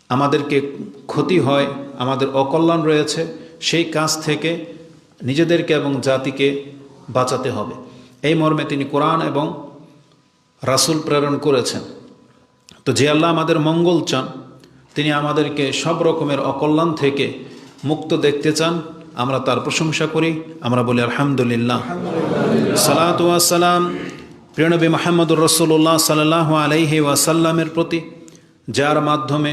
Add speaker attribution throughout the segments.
Speaker 1: আমাদেরকে ক্ষতি হয়, আমাদের অকল্যাণ রয়েছে, সেই কাজ থেকে নিজেদেরকে এবং জাতিকে বাঁচাতে হবে। এই মর্মে তিনি কোরআন এবং রাসূল প্রেরণ করেছেন। তো যে আল্লাহ আমাদের মঙ্গল চান, তিনি আমাদেরকে সব রকমের অকল্যাণ থেকে মুক্ত দেখতে চান। আমরা তার প্রশংসা করি, আমরা বলি আলহামদুলিল্লাহ। সালাতু ওয়াস সালাম প্রিয়নবী মুহাম্মদুর রাসূলুল্লাহ সাল্লাল্লাহু আলাইহি ওয়াসাল্লামের প্রতি, যার মাধ্যমে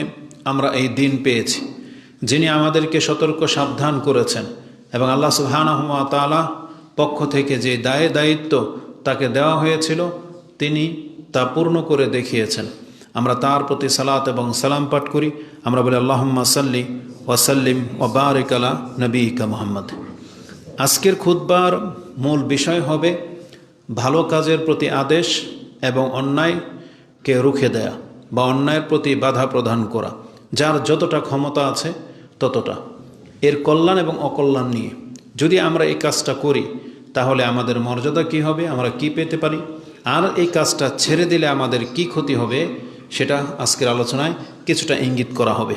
Speaker 1: আমরা এই দিন পেয়েছি, যিনি আমাদেরকে সতর্ক সাবধান করেছেন এবং আল্লাহ সুবহানাহু ওয়া তাআলা পক্ষ থেকে যে দায়িত্ব তাকে দেওয়া হয়েছিল তিনি তা পূর্ণ করে দেখিয়েছেন। আমরা তার প্রতি সালাত এবং সালাম পাঠ করি। আমরা বলি আল্লাহুম্মা সাল্লি ওয়া সাল্লিম ওয়া বারিক আলা নবিয়িকা মুহাম্মদ। আজকের খুতবার মূল বিষয় হবে ভালো কাজের প্রতি আদেশ এবং অন্যায়কে রুখে দেয়া বা অন্যায়ের প্রতি বাধা প্রদান করা, যার যতটা ক্ষমতা আছে ততটা। এর কল্যাণ এবং অকল্যাণ নিয়ে যদি আমরা এই কাজটা করি তাহলে আমাদের মর্যাদা কি হবে, আমরা কি পেতে পারি, আর এই কাজটা ছেড়ে দিলে আমাদের কি ক্ষতি হবে, সেটা আজকের আলোচনায় কিছুটা ইঙ্গিত করা হবে।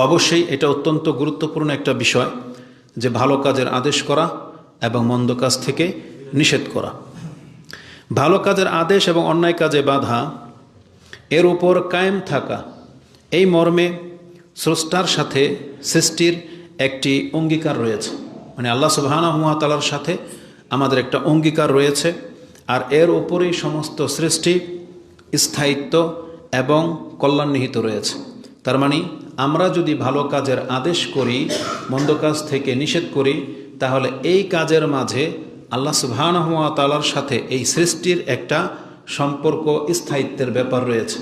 Speaker 1: অবশ্যই এটা অত্যন্ত গুরুত্বপূর্ণ একটা বিষয় যে ভালো কাজের আদেশ করা এবং মন্দ কাজ থেকে নিষেধ করা। ভালো কাজের আদেশ এবং অন্যায় কাজে বাধা, এর উপর কায়েম থাকা, এই মর্মে স্রষ্টার সাথে সৃষ্টির একটি অঙ্গীকার রয়েছে। মানে আল্লাহ সুবহানাহু ওয়া তাআলার সাথে আমাদের একটা অঙ্গীকার রয়েছে, আর এর উপরেই সমস্ত সৃষ্টি স্থায়িত্ব এবং কল্যাণ নিহিত রয়েছে। তার মানে আমরা যদি ভালো কাজের আদেশ করি, মন্দ কাজ থেকে নিষেধ করি, তাহলে এই কাজের মাঝে আল্লাহ সুবহানাহু ওয়া তাআলার সাথে এই সৃষ্টির একটা সম্পর্ক, স্থায়িত্বের ব্যাপার রয়েছে।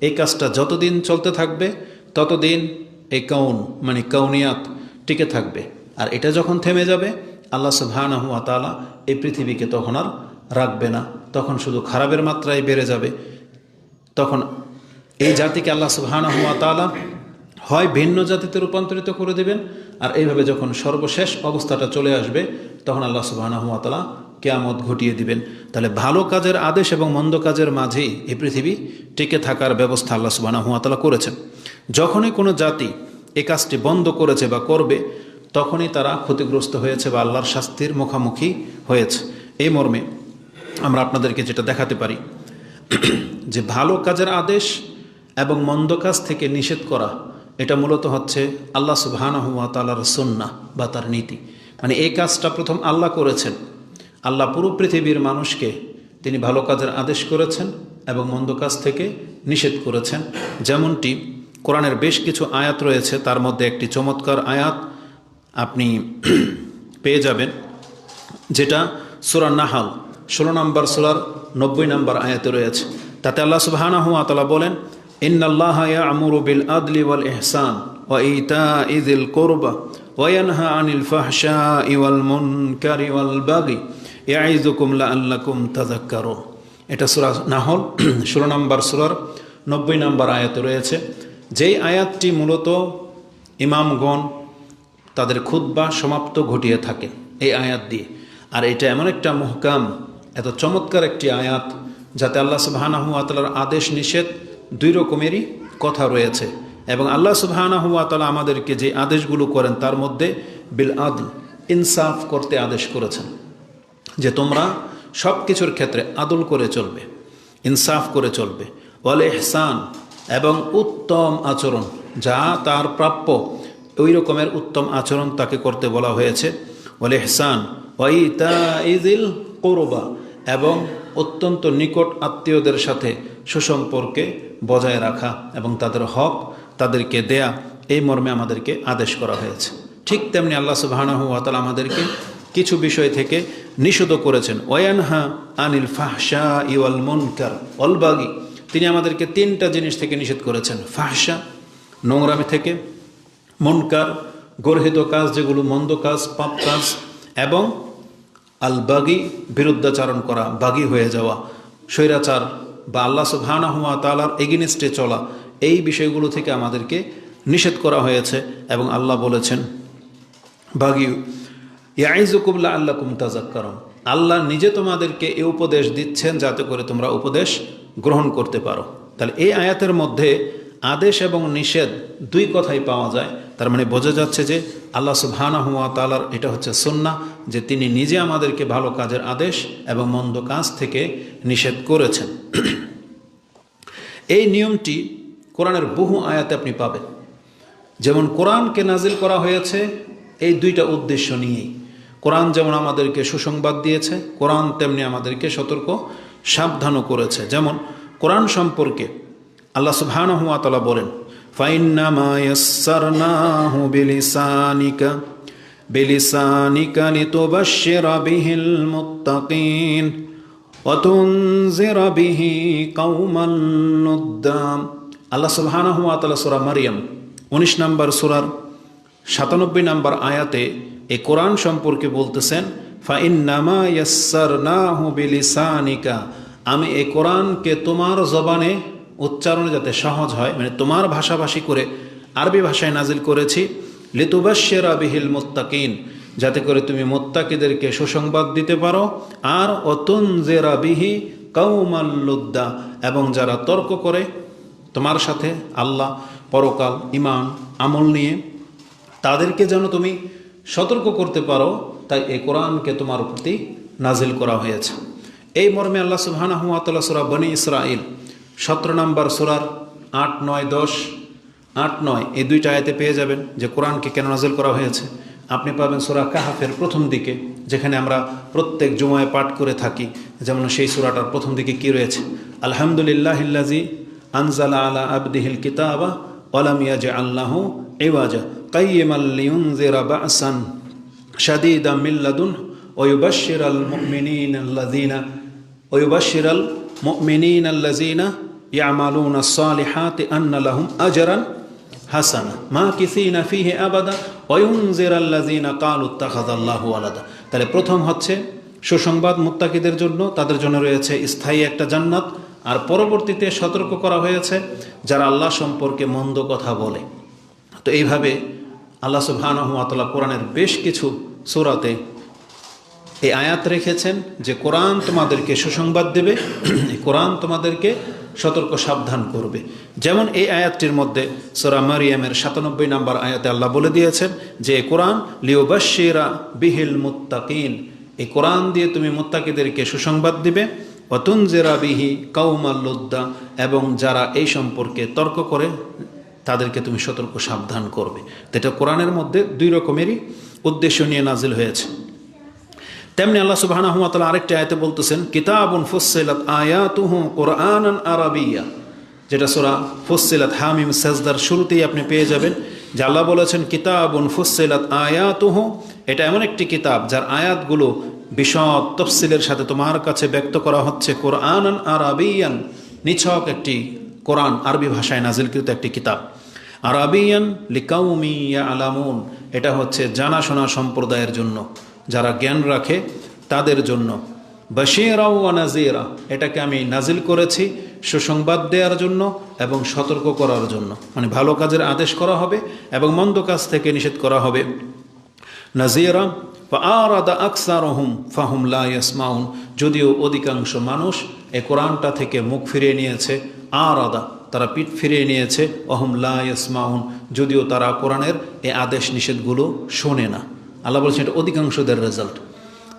Speaker 1: এই কাজটা যতদিন চলতে থাকবে ততদিন এই কাউন মানে কাউনিয়াত টিকে থাকবে, আর এটা যখন থেমে যাবে আল্লাহ সুবহানাহু ওয়া তাআলা এই পৃথিবীকে তখন আর রাখবে না, তখন শুধু খারাপের মাত্রায় বেড়ে যাবে। তখন এই জাতিকে আল্লাহ সুবহানাহু ওয়া তাআলা হয় ভিন্ন জাতিতে রূপান্তরিত করে দেবেন, আর এইভাবে যখন সর্বশেষ অবস্থাটা চলে আসবে তখন আল্লাহ সুবহানাহু ওয়া তাআলা কিয়ামত ঘটিয়ে দিবেন। তাহলে ভালো কাজের আদেশ এবং মন্দ কাজের মাঝেই এই পৃথিবী টিকে থাকার ব্যবস্থা আল্লাহ সুবহানাহু ওয়া তাআলা করেছেন। যখনই কোনো জাতি এই কাজটি বন্ধ করেছে বা করবে, তখনই তারা ক্ষতিগ্রস্ত হয়েছে বা আল্লাহর শাস্তির মুখোমুখি হয়েছে। এই মর্মে আমরা আপনাদেরকে যেটা দেখাতে পারি যে ভালো কাজের আদেশ এবং মন্দ কাজ থেকে নিষেধ করা, এটা মূলত হচ্ছে আল্লাহ সুবহানাহু ওয়া তাআলার সুন্নাহ বা তার নীতি। মানে এই কাজটা প্রথম আল্লাহ করেছেন। আল্লাহ পুরো পৃথিবীর মানুষকে তিনি ভালো কাজের আদেশ করেছেন এবং মন্দ কাজ থেকে নিষেধ করেছেন। যেমনটি কোরআনের বেশ কিছু আয়াত রয়েছে, তার মধ্যে একটি চমৎকার আয়াত আপনি পেয়ে যাবেন, যেটা সূরা নাহল 16 নম্বর সূরার 90 নম্বর আয়াতে রয়েছে। তাতে আল্লাহ সুবহানাহু ওয়া তাআলা বলেন, ইন্নাল্লাহা ইয়া'মুরু বিল আদলি ওয়াল ইহসান ওয়া ইতা'i যিল কুরবা ওয়া ইয়ানহা আনিল ফাহশা'i ওয়াল মুনকারি ওয়াল বাগি ইয়া'iযুকুম লাআল্লাকুম তাযাক্কারুন। এটা সূরা নাহল 16 নম্বর সূরার 90 নম্বর আয়াতে রয়েছে। যেই আয়াতটি মূলত ইমামগণ তাদের খুতবা সমাপ্ত ঘটিয়ে থাকেন এই আয়াত দিয়ে। আর এটা এমন একটা মুহকাম, এত চমৎকার একটি আয়াত, যাতে আল্লাহ সুবহানাহু ওয়া তাআলার আদেশ নিষেধ দুই রকমেরই কথা রয়েছে। এবং আল্লাহ সুবহানাহু ওয়া তাআলা আমাদেরকে যে আদেশগুলো করেন তার মধ্যে বিল আদল, ইনসাফ করতে আদেশ করেছেন, যে তোমরা সব কিছুর ক্ষেত্রে আদল করে চলবে, ইনসাফ করে চলবে। ওয়াল ইহসান, এবং উত্তম আচরণ, যা তার প্রাপ্য ওই রকমের উত্তম আচরণ তাকে করতে বলা হয়েছে। ওয়াল ইহসান ওয়া ইতা'i যিল কুরবা, এবং অত্যন্ত নিকট আত্মীয়দের সাথে সুসম্পর্কে বজায় রাখা এবং তাদের হক তাদেরকে দেয়া, এই মর্মে আমাদেরকে আদেশ করা হয়েছে। ঠিক তেমনি আল্লাহ সুবহানাহু ওয়া তাআলা আমাদেরকে কিছু বিষয় থেকে নিষেধ করেছেন। ওয়ায়ানহা আনিল ফাহশা'i ওয়াল মুনকার ওয়াল বাগি, তিনি আমাদেরকে 3টা জিনিস থেকে নিষেধ করেছেন। ফাহশা, নোংরামি থেকে; মুনকার, গর্হিত কাজ, যেগুলো মন্দ কাজ, পাপ কাজ; এবং আল বাগি, বিরুদ্ধাচারণ করা, বাগী হয়ে যাওয়া, স্বৈরাচার বা আল্লাহ সুবহানাহু ওয়া তাআলার এগেইনস্টে চলা, এই বিষয়গুলো থেকে আমাদেরকে নিষেধ করা হয়েছে। এবং আল্লাহ বলেছেন বাগী ইয়া'iযুকুম লাআল্লাকুম তাযাক্কারুন, আল্লাহ নিজে তোমাদেরকে এই উপদেশ দিচ্ছেন যাতে করে তোমরা উপদেশ গ্রহণ করতে পারো। তাহলে এই আয়াতের মধ্যে আদেশ এবং নিষেধ দুই কথাই পাওয়া যায়। তার মানে বোঝা যাচ্ছে যে আল্লাহ সুবহানাহু ওয়া তাআলার এটা হচ্ছে সুন্নাহ যে তিনি নিজে আমাদেরকে ভালো কাজের আদেশ এবং মন্দ কাজ থেকে নিষেধ করেছেন। এই নিয়মটি কোরআনের বহু আয়াতে আপনি পাবেন। যেমন কোরআনকে নাজিল করা হয়েছে এই দুইটা উদ্দেশ্য নিয়েই। কোরআন যেমন আমাদেরকে সুসংবাদ দিয়েছে, কোরআন তেমনি আমাদেরকে সতর্ক সাবধানও করেছে। যেমন কোরআন সম্পর্কে আল্লাহ সুবহানাহু ওয়া তাআলা বলেন, ফাইন্নামা ইয়াসসারনাহু বিলিসানিকা লিতুবাশশিরা বিহিল মুত্তাকিন ওয়া তুনজিরা বিহি কওমান নুদ্দাম। আল্লাহ সুবহানাহু ওয়া তাআলা সূরা মারইয়াম 19 নম্বর সূরার 97 নম্বর আয়াতে এই কোরআন সম্পর্কে বলতেছেন, ফাইন্নামা ইয়াসসারনাহু বিলিসানিকা, আমি এই কোরআনকে তোমার জবানে উচ্চারণে যাতে সহজ হয়, মানে তোমার ভাষাভাষী করে আরবি ভাষায় নাজিল করেছি, লিতুবাশশিরা বিহিল মুত্তাকিন, যাতে করে তুমি মুত্তাকিদেরকে সুসংবাদ দিতে পারো, আর ওয়াতুনজিরা বিহি কওমান লুদ্দা, এবং যারা তর্ক করে তোমার সাথে আল্লাহ, পরকাল, ঈমান, আমল নিয়ে, তাদেরকে যেন তুমি সতর্ক করতে পারো। তাই এই কোরআনকে তোমার প্রতি নাজিল করা হয়েছে। এই মর্মে আল্লাহ সুবহানাহু ওয়া তাআলা সূরা বনী ইসরাঈল 17 নম্বর সূরার 8, 9, 10, 8, 9 এই দুইটা আয়াতে পেয়ে যাবেন যে কোরআনকে কেন নাজিল করা হয়েছে। আপনি পাবেন সূরা কাহফের প্রথম দিকে, যেখানে আমরা প্রত্যেক জুমায় পাঠ করে থাকি। যেমন সেই সূরাটার প্রথম দিকে কি রয়েছে, আলহামদুলিল্লাহিল্লাযী আনজালা আলা আবদিহিল কিতাবা ওয়া লাম ইয়াজআল লাহু ইওয়াজা কাইয়িমান লিয়ুনযিরা বা'সান শাদীদাম মিন লাদুনহু ওয়া ইউবাশশিরাল মুমিনিনা আল্লাযীনা ইয়ামালুনাস সালিহাতি আন্না লাহুম আজরান হাসানা মাকিসিনা ফীহি আবাদা ওয়া ইউনযিরাল্লাযীনা ক্বালু ইত্তাখাযাল্লাহু ওয়ালাদা। তাহলে প্রথম হচ্ছে সুসংবাদ মুত্তাকিদের জন্য, তাদের জন্য রয়েছে স্থায়ী একটা জান্নাত। আর পরবর্তীতে সতর্ক করা হয়েছে যারা আল্লাহ সম্পর্কে মন্দ কথা বলে। তো এইভাবে আল্লাহ সুবহানাহু ওয়া তাআলা কোরআনের বেশ কিছু সূরাতে এই আয়াত রেখেছেন যে কোরআন তোমাদেরকে সুসংবাদ দেবে, কোরআন তোমাদেরকে সতর্ক সাবধান করবে। যেমন এই আয়াতটির মধ্যে সূরা মারইয়ামের 97 নম্বর আয়াতে আল্লাহ বলে দিয়েছেন যে কোরআন লিউবাশশিরা বিহিল মুত্তাকিন, এই কোরআন দিয়ে তুমি মুত্তাকিদেরকে সুসংবাদ দিবে, ওয়া তুনজিরা বিহি কওমান লুদ্দা, এবং যারা এই সম্পর্কে তর্ক করে তাদেরকে তুমি সতর্ক সাবধান করবে। তো এটা কোরআনের মধ্যে দুই রকমেরই উদ্দেশ্য নিয়ে নাজিল হয়েছে। তেমনি আল্লাহ সুবহানাহু ওয়া তাআলা আরেকটি আয়াতে বলতেছেন, কিতাবুন ফুসসিলাত আয়াতুহু কুরআনান আরাবিয়্যা, যেটা সূরা ফুসসিলাত হামিম সাজদার শুরুতেই আপনি পেয়ে যাবেন যে আল্লাহ বলেছেন কিতাবুন ফুসসিলাত আয়াতুহু, এটা এমন একটি কিতাব যার আয়াতগুলো বিশদ তফসিলের সাথে তোমার কাছে ব্যক্ত করা হচ্ছে, কুরআনান আরাবিয়ান, নিছক একটি কোরআন আরবি ভাষায় নাজিলকৃত একটি কিতাব। আরাবিয়ান লিকাউমি ইয়ালামুন, এটা হচ্ছে জানাশোনা সম্প্রদায়ের জন্য, যারা জ্ঞান রাখে তাদের জন্য। বাশীরা ওয়া নাযীরা, এটাকে আমি নাজিল করেছি সুসংবাদ দেওয়ার জন্য এবং সতর্ক করার জন্য, মানে ভালো কাজের আদেশ করা হবে এবং মন্দ কাজ থেকে নিষেধ করা হবে। নাযীরা ফাআরাদা আকসারুহুম ফাহুম লা ইয়াসমাউন, যদিও অধিকাংশ মানুষ এই কোরআনটা থেকে মুখ ফিরিয়ে নিয়েছে, আরাদা তারা পিঠ ফিরিয়ে নিয়েছে, ওহুম লা ইয়াসমাউন, যদিও তারা কোরআনের এই আদেশ নিষেধগুলো শোনে না। আল্লাহ বলছেন এটা অধিকাংশদের রেজাল্ট।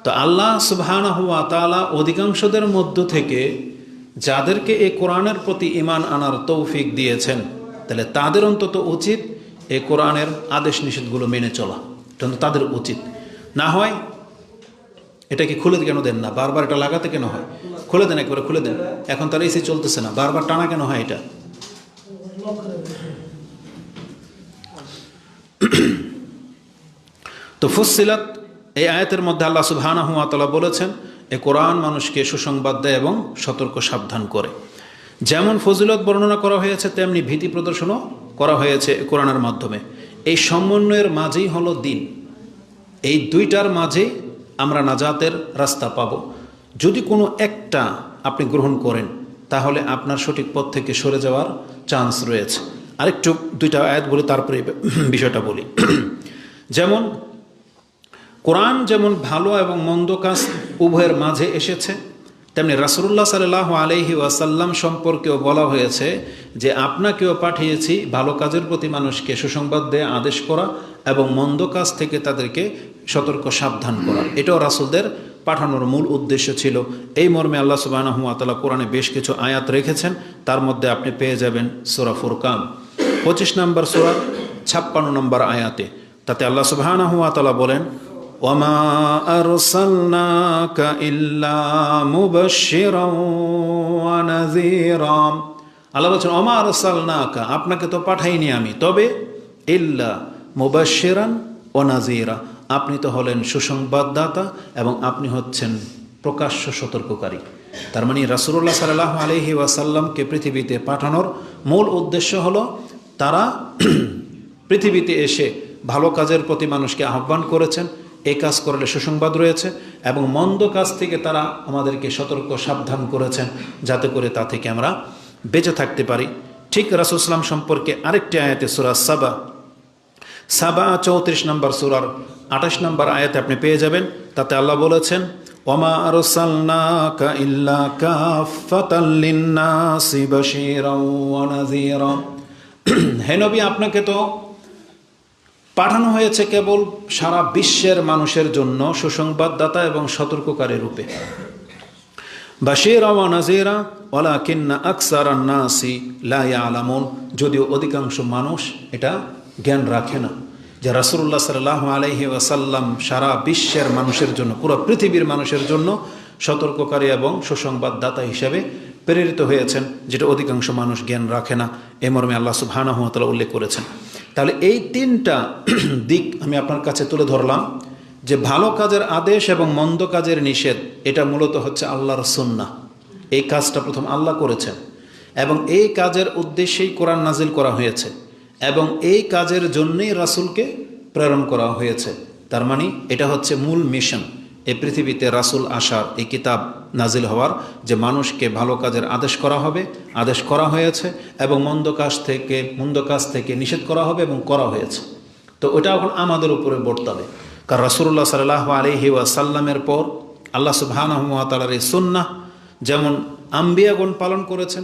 Speaker 1: তো আল্লাহ সুবহানাহু ওয়া তাআলা অধিকাংশদের মধ্য থেকে যাদেরকে এই কোরআনের প্রতি ঈমান আনার তৌফিক দিয়েছেন, তাহলে তাদের অন্তত উচিত এই কোরআনের আদেশ নিষেধগুলো মেনে চলা, এটা তাদের উচিত। না হয় এটাকে খুলে কেন দেন না, বারবার এটা লাগাতে কেন হয়, খুলে দেন, একবারে খুলে দেন। এখন তার এসি চলতেছে না, বারবার টানা কেন হয় এটা? তো ফুসসিলাত এই আয়াতের মধ্যে আল্লাহ সুবহানাহু ওয়া তাআলা বলেছেন এই কোরআন মানুষকে সুসংবাদ দেয় এবং সতর্ক সাবধান করে। যেমন ফজিলত বর্ণনা করা হয়েছে, তেমনি ভীতি প্রদর্শনও করা হয়েছে কোরআনের মাধ্যমে। এই সমন্বয়ের মাঝেই হলো দিন, এই দুইটার মাঝে আমরা নাজাতের রাস্তা পাব। যদি কোনো একটা আপনি গ্রহণ করেন তাহলে আপনার সঠিক পথ থেকে সরে যাওয়ার চান্স রয়েছে। আরেকটু দুইটা আয়াত বলে তারপরে বিষয়টা বলি। যেমন কোরআন যেমন ভালো এবং মন্দ কাজ উভয়ের মাঝে এসেছে, তেমনি রাসূলুল্লাহ সাল্লাল্লাহু আলাইহি ওয়াসাল্লাম সম্পর্কেও বলা হয়েছে যে আপনাকেও পাঠিয়েছি ভালো কাজের প্রতি মানুষকে সুসংবাদ দেয়া আদেশ করা এবং মন্দ কাজ থেকে তাদেরকে সতর্ক সাবধান করা। এটাও রাসূলদের পাঠানোর মূল উদ্দেশ্য ছিল। এই মর্মে আল্লাহ সুবহানাহু ওয়া তাআলা কোরআনে বেশ কিছু আয়াত রেখেছেন। তার মধ্যে আপনি পেয়ে যাবেন সূরা ফুরকান 25 নম্বর সূরা 56 নম্বর আয়াতে। তাতে আল্লাহ সুবহানাহু ওয়া তাআলা বলেন, ওয়ামা আরসালনাকা ইল্লা মুবাশশিরান ওয়া নাযীরা। আল্লাহ বলছেন ওয়ামা আরসালনাকা, আপনাকে তো পাঠাইনি আমি, তবে ইল্লা মুবাশশিরান ওয়া নাযীরা, আপনি তো হলেন সুসংবাদদাতা এবং আপনি হচ্ছেন প্রকাশ্য সতর্ককারী। তার মানে রাসূলুল্লাহ সাল্লাল্লাহু আলাইহি ওয়াসাল্লামকে পৃথিবীতে পাঠানোর মূল উদ্দেশ্য হলো তারা পৃথিবীতে এসে ভালো কাজের প্রতি মানুষকে আহ্বান করেছেন, এই কাজ করলে সুসংবাদ রয়েছে, এবং মন্দ কাজ থেকে তারা আমাদেরকে সতর্ক সাবধান করেছেন যাতে করে তা থেকে আমরা বেঁচে থাকতে পারি। ঠিক রাসূল সাল্লাল্লাহু আলাইহি ওয়াসাল্লাম সম্পর্কে আরেকটি আয়াতে সূরা সাবা 34 নম্বর সূরার 28 নম্বর আয়াতে আপনি পেয়ে যাবেন। তাতে আল্লাহ বলেছেন, ওয়ামা আরসালনাকা ইল্লা কাফফাতাল লিন্নাসি বাশীরাও ওয়া নাযীরা। হে নবী, আপনাকে তো পাঠানো হয়েছে কেবল সারা বিশ্বের মানুষের জন্য সুসংবাদদাতা এবং সতর্ককারী রূপে। বাশীরা ওয়া নাযীরা ওয়ালাকিন্না আকসারান নাসি লা ইয়ালামুন, যদিও অধিকাংশ মানুষ এটা জ্ঞান রাখে না যে রাসূলুল্লাহ সাল্লাল্লাহু আলাইহি ওয়াসাল্লাম সারা বিশ্বের মানুষের জন্য, পুরো পৃথিবীর মানুষের জন্য সতর্ককারী এবং সুসংবাদদাতা হিসেবে প্রেরিত হয়েছেন, যেটা অধিকাংশ মানুষ জ্ঞান রাখে না। এ মর্মে আল্লাহ সুবহানাহু ওয়া তাআলা উল্লেখ করেছেন। তাহলে এই তিনটা দিক আমি আপনার কাছে তুলে ধরলাম যে ভালো কাজের আদেশ এবং মন্দ কাজের নিষেধ, এটা মূলত হচ্ছে আল্লাহর সুন্নাহ। এই কাজটা প্রথম আল্লাহ করেছেন এবং এই কাজের উদ্দেশ্যেই কোরআন নাজিল করা হয়েছে এবং এই কাজের জন্যই রাসূলকে প্রেরণ করা হয়েছে। তার মানে এটা হচ্ছে মূল মিশন এই পৃথিবীতে রাসূল আসার, এই কিতাব নাজিল হওয়ার, যে মানুষকে ভালো কাজের আদেশ করা হবে, আদেশ করা হয়েছে, এবং মন্দ কাজ থেকে নিষেধ করা হবে এবং করা হয়েছে। তো ওটা এখন আমাদের উপরে বর্তাবে, কারণ রাসূলুল্লাহ সাল্লাল্লাহু আলাইহি ওয়াসাল্লামের পর আল্লাহ সুবহানাহু ওয়া তাআলার এই সুন্নাহ যেমন আম্বিয়াগণ পালন করেছেন,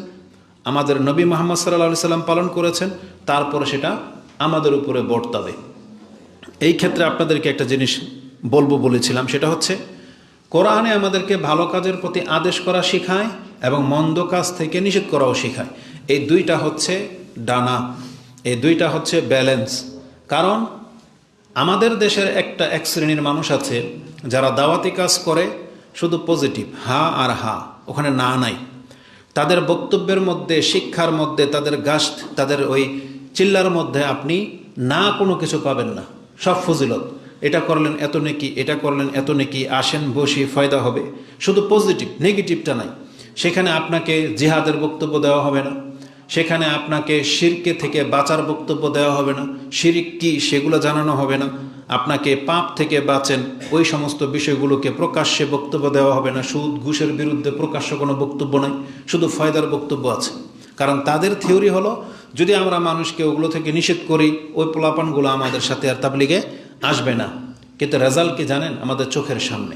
Speaker 1: আমাদের নবী মুহাম্মদ সাল্লাল্লাহু আলাইহি সাল্লাম পালন করেছেন, তারপরে সেটা আমাদের উপরে বর্তাবে। এই ক্ষেত্রে আপনাদেরকে একটা জিনিস বলেছিলাম, সেটা হচ্ছে কোরআনে আমাদেরকে ভালো কাজের প্রতি আদেশ করা শেখায় এবং মন্দ কাজ থেকে নিষেধ করাও শেখায়। এই দুইটা হচ্ছে ডানা, এই দুইটা হচ্ছে ব্যালেন্স। কারণ আমাদের দেশের এক শ্রেণীর মানুষ আছে যারা দাওয়াতি কাজ করে শুধু পজিটিভ, হা আর হা, ওখানে না নাই। তাদের বক্তব্যের মধ্যে, শিক্ষার মধ্যে, তাদের ওই চিল্লার মধ্যে আপনি না কোনো কিছু পাবেন না, সব ফজিলত। এটা করলেন এত নেকি, এটা করলেন এত নেকি, আসেন বসি ফায়দা হবে, শুধু পজিটিভ, নেগেটিভটা নাই। সেখানে আপনাকে জিহাদের বক্তব্য দেওয়া হবে না, সেখানে আপনাকে শিরকে থেকে বাঁচার বক্তব্য দেওয়া হবে না, শিরিক কি সেগুলো জানানো হবে না, আপনাকে পাপ থেকে বাঁচেন ওই সমস্ত বিষয়গুলোকে প্রকাশ্যে বক্তব্য দেওয়া হবে না, সুদ ঘুষের বিরুদ্ধে প্রকাশ্য কোনো বক্তব্য নাই, শুধু ফায়দার বক্তব্য আছে। কারণ তাদের থিওরি হলো যদি আমরা মানুষকে ওগুলো থেকে নিষেধ করি, ওই পোলাপানগুলো আমাদের সাথে আর তাবলিগে আসবে না। কিন্তু রেজাল্ট কি জানেন? আমাদের চোখের সামনে।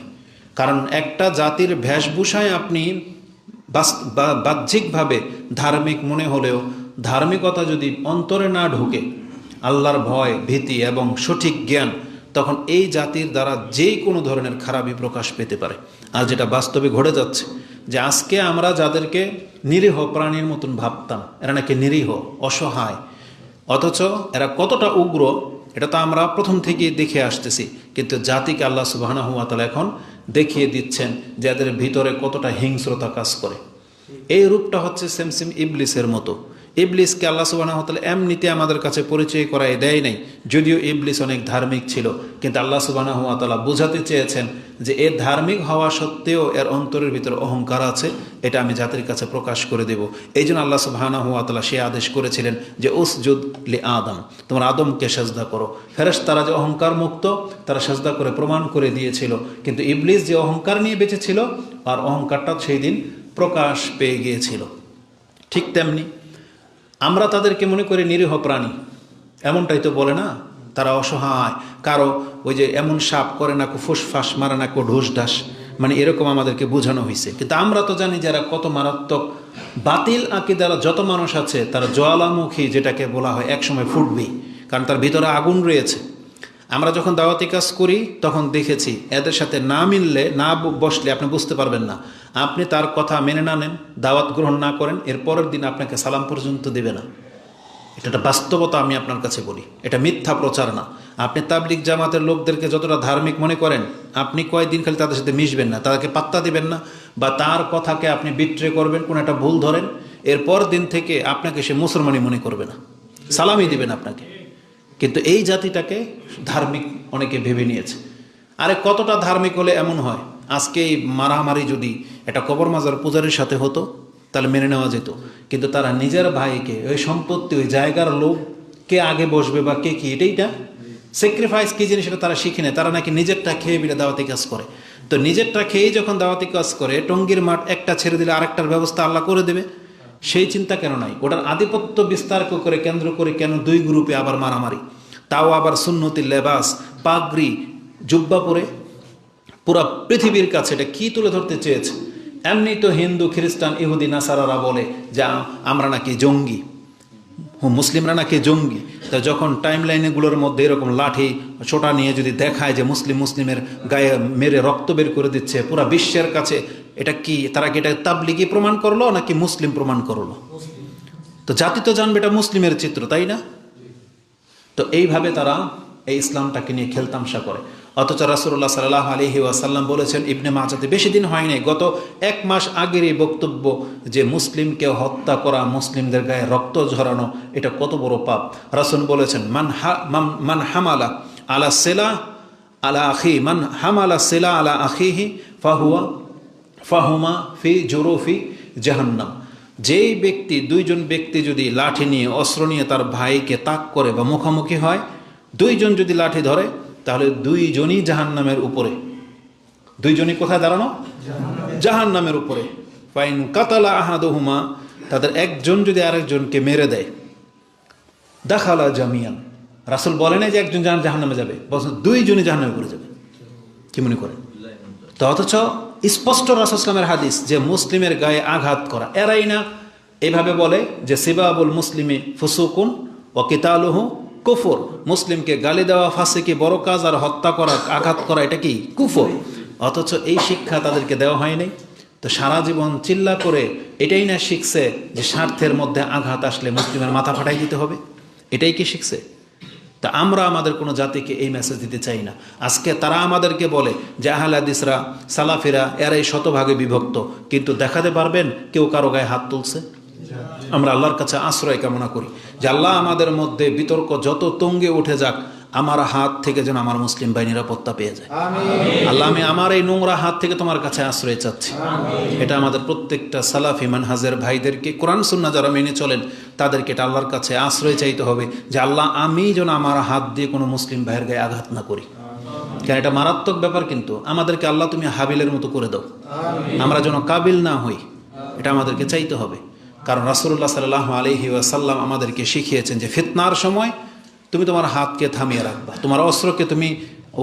Speaker 1: কারণ একটা জাতির বেশভূষায় আপনি বাহ্যিকভাবে ধার্মিক মনে হলেও ধার্মিকতা যদি অন্তরে না ঢুকে, আল্লাহর ভয়, ভীতি এবং সঠিক জ্ঞান, তখন এই জাতির দ্বারা যে কোনো ধরনের খারাপই প্রকাশ পেতে পারে। আর যেটা বাস্তবে ঘটে যাচ্ছে, যে আজকে আমরা যাদেরকে নিরীহ প্রাণীর মতন ভাবতাম, এরা নাকি নিরীহ, অসহায়, অথচ এরা কতটা উগ্র এটা তো আমরা প্রথম থেকেই দেখে আসতেছি। কিন্তু জাতিকে আল্লাহ সুবহানাহু ওয়া তাআলা এখন দেখিয়ে দিচ্ছেন যে এদের ভিতরে কতটা হিংস্রতা কাজ করে। এই রূপটা হচ্ছে সেম ইবলিসের মতো। ইবলিসকে আল্লাহ সুবহানাহু ওয়া তাআলা এমনিতে আমাদের কাছে পরিচয় করায় দেয় নাই, যদিও ইবলিস অনেক ধার্মিক ছিল, কিন্তু আল্লাহ সুবহানাহু ওয়া তাআলা বোঝাতে চেয়েছেন যে এর ধার্মিক হওয়া সত্ত্বেও এর অন্তরের ভিতরে অহংকার আছে, এটা আমি জাতির কাছে প্রকাশ করে দেব। এই জন্য আল্লাহ সুবহানাহু ওয়া তাআলা সে আদেশ করেছিলেন যে উসজুদ লি আদম, তোমরা আদমকে সাজদা করো। ফেরেশতারা যে অহংকার মুক্ত, তারা সাজদা করে প্রমাণ করে দিয়েছিল, কিন্তু ইবলিস যে অহংকার নিয়ে বেঁচেছিল, আর অহংকারটা সেই দিন প্রকাশ পেয়ে গিয়েছিল। ঠিক তেমনি আমরা তাদেরকে মনে করি নিরীহ প্রাণী, এমনটাই তো বলে না, তারা অসহায়। কারো ওই যে এমন সাপ করে না, কো ফুসফাস মারে না, কো ঢুস ঢাস, মানে এরকম আমাদেরকে বোঝানো হয়েছে। কিন্তু আমরা তো জানি যারা কত মারাত্মক বাতিল আকিদার যত মানুষ আছে তারা জ্বালামুখী যেটাকে বলা হয় একসময় ফুটবেই, কারণ তার ভিতরে আগুন রয়েছে। আমরা যখন দাওয়াতি কাজ করি তখন দেখেছি এদের সাথে না মিললে, না বসলে আপনি বুঝতে পারবেন না। আপনি তার কথা মেনে না নেন, দাওয়াত গ্রহণ না করেন, এর পরের দিন আপনাকে সালাম পর্যন্ত দেবে না। এটা একটা বাস্তবতা, আমি আপনার কাছে বলি, এটা মিথ্যা প্রচার না। আপনি তাবলিগ জামাতের লোকদেরকে যতটা ধার্মিক মনে করেন, আপনি কয়েকদিন খালি তাদের সাথে মিশবেন না, তাদেরকে পাত্তা দিবেন না, বা তার কথাকে আপনি বিট্রে করবেন, কোনো একটা ভুল ধরেন, এরপর দিন থেকে আপনাকে সে মুসলমানই মনে করবে না, সালামই দিবেন আপনাকে। কিন্তু এই জাতিটাকে ধার্মিক অনেকে ভেবে নিয়েছে। আরে কতটা ধার্মিক হলে এমন হয়? আজকে এই মারামারি যদি একটা কবর মাজার পূজারীর সাথে হতো তাহলে মেনে নেওয়া যেত, কিন্তু তারা নিজের ভাইকে, ওই সম্পত্তি, ওই জায়গার লোক কে আগে বসবে বা কে কি, এটাইটা স্যাক্রিফাইস কী জিনিস সেটা তারা শিখে নেয়। তারা নাকি নিজেরটা খেয়ে বিলে দাওয়াতি কাজ করে। তো নিজেরটা খেয়েই যখন দাওয়াতি কাজ করে, টঙ্গীর মাঠ একটা ছেড়ে দিলে আরেকটার ব্যবস্থা আল্লাহ করে দেবে, সেই চিন্তা কেন নাই? ওটার আধিপত্য বিস্তার করে কেন্দ্র করে কেন দুই গ্রুপে আবার মারামারি? তাও আবার সুন্নতি লেবাস, পাগড়ি, জুব্বা পরে পুরা পৃথিবীর কাছে এটা কি তুলে ধরতে চেয়েছে? এমনি তো হিন্দু, খ্রিস্টান, ইহুদি, নাসারারা বলে যে আমরা নাকি জঙ্গি, মুসলিমরা নাকি জঙ্গি। তা যখন টাইম লাইনেগুলোর মধ্যে এরকম লাঠি ছোটা নিয়ে যদি দেখায় যে মুসলিমের গায়ে মেরে রক্ত বের করে দিচ্ছে পুরা বিশ্বের কাছে, এটা কি, তারা কি এটা তাবলিগি প্রমাণ করলো নাকি মুসলিম প্রমাণ করলো? তো জাতি তো জানবে এটা মুসলিমের চিত্র, তাই না? তো এইভাবে তারা এই ইসলামটাকে নিয়ে খেলতামশা করে। অথচ রাসূলুল্লাহ সাল্লাল্লাহু আলাইহি ওয়াসাল্লাম বলেছেন, ইবনে মাজাতে বেশি দিন হয়নি, গত 1 মাস আগের এই বক্তব্য, যে মুসলিমকে হত্যা করা, মুসলিমদের গায়ে রক্ত ঝরানো, এটা কত বড় পাপ। রাসূল বলেছেন, মান হামালা আলা সিলা আলা আখি, মান হামালা সিলা আলা আখিহি ফাহুমা ফি জুরুফি জাহান্নাম। যেই ব্যক্তি, দুইজন ব্যক্তি যদি লাঠি নিয়ে, অস্ত্র নিয়ে তার ভাইকে তাক করে বা মুখোমুখি হয়, দুইজন যদি লাঠি ধরে, তাহলে দুইজনই জাহান্নামের উপরে। দুইজনই কোথায় দাঁড়ানো? জাহান্নামের উপরে। ফাইন কাতালা আহাদুহুমা, তাদের একজন যদি আরেকজনকে মেরে দেয়, দাখালা জামিয়ান। রাসূল বলেন যে একজন জাহান্নামে যাবে, বলছেন দুইজনই জাহান্নামে পড়ে যাবে। কি মনে করেন? তো অথচ স্পষ্ট রাসূল ইসলামের হাদিস যে মুসলিমের গায়ে আঘাত করা, এরাই না এভাবে বলে যে সিবাবুল মুসলিমি ফুসুকুন ওয়া কিতালুহু কুফর, মুসলিমকে গালি দেওয়া ফাসিকি বড় কাজ, আর হত্যা করা, আঘাত করা এটা কি? কুফর। অথচ এই শিক্ষা তাদেরকে দেওয়া হয়নি। তো সারা জীবন চিল্লা করে এটাই না শিখছে যে স্বার্থের মধ্যে আঘাত আসলে মুসলিমের মাথা ফাটাই দিতে হবে? এটাই কি শিখছে? তা আমরা আমাদের কোনো জাতিকে এই মেসেজ দিতে চাই না। আজকে তারা আমাদেরকে বলে যে আহলে হাদিসরা, সালাফিরা এরাই শতভাগে বিভক্ত, কিন্তু দেখাতে পারবেন কেউ কারো গায়ে হাত তুলছে? আমরা আল্লাহর কাছে আশ্রয় কামনা করি যে আল্লাহ আমাদের মধ্যে বিতর্ক যত তুঙ্গে উঠে যাক, আমার হাত থেকে যেন আমার মুসলিম ভাই নিরাপত্তা পেয়ে যায়। আল্লাহ, আমি আমার এই নোংরা হাত থেকে তোমার কাছে আশ্রয় চাচ্ছি। এটা আমাদের প্রত্যেকটা সালাফি মানহাজের ভাইদেরকে, কোরআন সুন্নাহ যারা মেনে চলেন, তাদেরকে এটা আল্লাহর কাছে আশ্রয় চাইতে হবে যে আল্লাহ, আমি যেন আমার হাত দিয়ে কোনো মুসলিম ভাইয়ের গায়ে আঘাত না করি। কারণ এটা মারাত্মক ব্যাপার। কিন্তু আমাদেরকে আল্লাহ তুমি হাবিলের মতো করে দাও, আমরা যেন কাবিল না হই, এটা আমাদেরকে চাইতে হবে। কারণ রাসূলুল্লাহ সাল্লাল্লাহু আলাইহি ওয়াসাল্লাম আমাদেরকে শিখিয়েছেন যে ফিতনার সময় তুমি তোমার হাতকে থামিয়ে রাখবা, তোমার অস্ত্রকে তুমি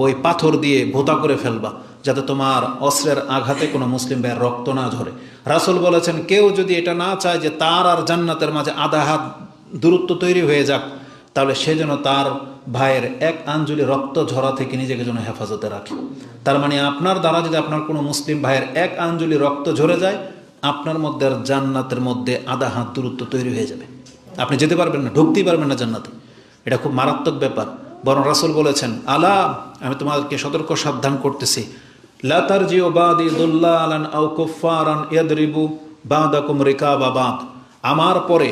Speaker 1: ওই পাথর দিয়ে ভোঁতা করে ফেলবা, যাতে তোমার অস্ত্রের আঘাতে কোনো মুসলিম ভাইয়ের রক্ত না ঝরে। রাসূল বলেছেন, কেউ যদি এটা না চায় যে তার আর জান্নাতের মাঝে আধা হাত দূরত্ব তৈরি হয়ে যাক, তাহলে সে যেন তার ভাইয়ের 1 আঞ্জলি রক্ত ঝরা থেকে নিজেকে যেন হেফাজতে রাখে। তার মানে আপনার দ্বারা যদি আপনার কোনো মুসলিম ভাইয়ের 1 আঞ্জলি রক্ত ঝরে যায়, আপনার মধ্যে আর জান্নাতের মধ্যে আধা হাত দূরত্ব তৈরি হয়ে যাবে, আপনি যেতে পারবেন না, ঢুকতেই পারবেন না জান্নাতে। এটা খুব মারাত্মক ব্যাপার। বরং রাসূল বলেছেন, আলা, আমি তোমাদেরকে সতর্ক সাবধান করতেছি, লা তারজিউ বাদি দুল্লালান আও কুফফারান ইয়াদরিবু বাদাকুম রিকাবা বাদ, আমার পরে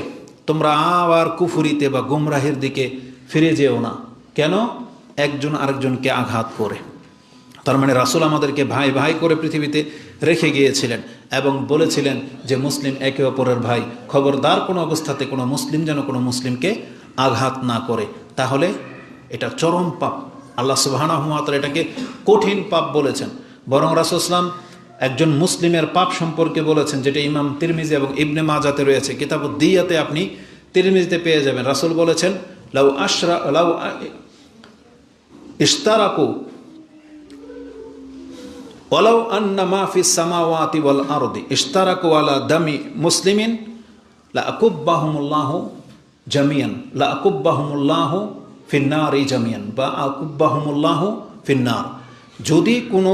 Speaker 1: তোমরা আবার কুফরিতে বা গুমরাহির দিকে ফিরে যেও না। কেন? একজন আরেকজনকে আঘাত করে। তার মানে রাসূল আমাদেরকে ভাই ভাই করে পৃথিবীতে রেখে গিয়েছিলেন এবং বলেছিলেন যে মুসলিম একে অপরের ভাই, খবরদার কোনো অবস্থাতে কোনো মুসলিম যেন কোনো মুসলিমকে আঘাত না করে। তাহলে এটা চরম পাপ। আল্লাহ সুবহানাহু ওয়া তাআলা এটাকে কঠিন পাপ বলেছেন। বরং রাসূল সাল্লাল্লাহু আলাইহি ওয়াসাল্লাম একজন মুসলিমের পাপ সম্পর্কে বলেছেন, যেটা ইমাম তিরমিজি এবং ইবনে মাজাতে রয়েছে, কিতাবুদ দিয়াতে আপনি তিরমিজিতে পেয়ে যাবেন। রাসূল বলেছেন, লাউ ইশতারাকু ওয়ালাউ আন্না মা ফিস সামাওয়াতি ওয়াল আরদি ইশতারাকু আলা দামি মুসলিমিন লা আকুব্বাহুমুল্লাহু জামিয়ান লা আকুব্বাহুমুল্লাহু ফিন্নারি জামিয়ান বা আকুব্বাহুমুল্লাহু ফিন্নার। যদি কোনো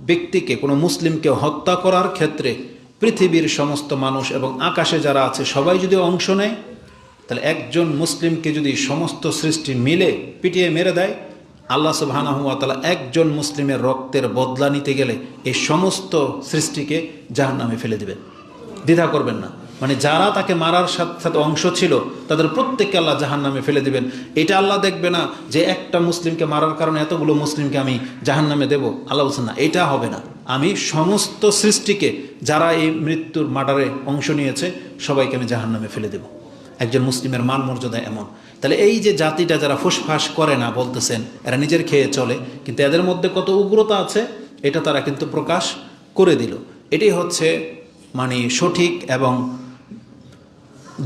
Speaker 1: ব্যক্তিকে, কোনো মুসলিমকে হত্যা করার ক্ষেত্রে পৃথিবীর সমস্ত মানুষ এবং আকাশে যারা আছে সবাই যদি অংশ নেয়, তাহলে একজন মুসলিমকে যদি সমস্ত সৃষ্টি মিলে পিটিয়ে মেরে দেয়, আল্লাহ সুবহানাহু ওয়া তাআলা একজন মুসলিমের রক্তের বদলা নিতে গেলে এই সমস্ত সৃষ্টিকে জাহান্নামে ফেলে দেবেন, দ্বিধা করবেন না। মানে যারা তাকে মারার সাথে সাথে অংশ ছিল তাদের প্রত্যেককে আল্লাহ জাহান্নামে ফেলে দিবেন। এটা আল্লাহ দেখবে না যে একটা মুসলিমকে মারার কারণে এতগুলো মুসলিমকে আমি জাহান্নামে দেব। আল্লাহ বলছেন না, এটা হবে না। আমি সমস্ত সৃষ্টিকে যারা এই মৃত্যুর মার্ডারে অংশ নিয়েছে সবাইকে আমি জাহান্নামে ফেলে দেব। একজন মুসলিমের মান মর্যাদা এমন। তাহলে এই যে জাতিটা যারা ফুসফাস করে না, বলতেছেন এরা নিজের খেয়ে চলে, কিন্তু এদের মধ্যে কত উগ্রতা আছে এটা তারা কিন্তু প্রকাশ করে দিল। এটাই হচ্ছে মানে সঠিক এবং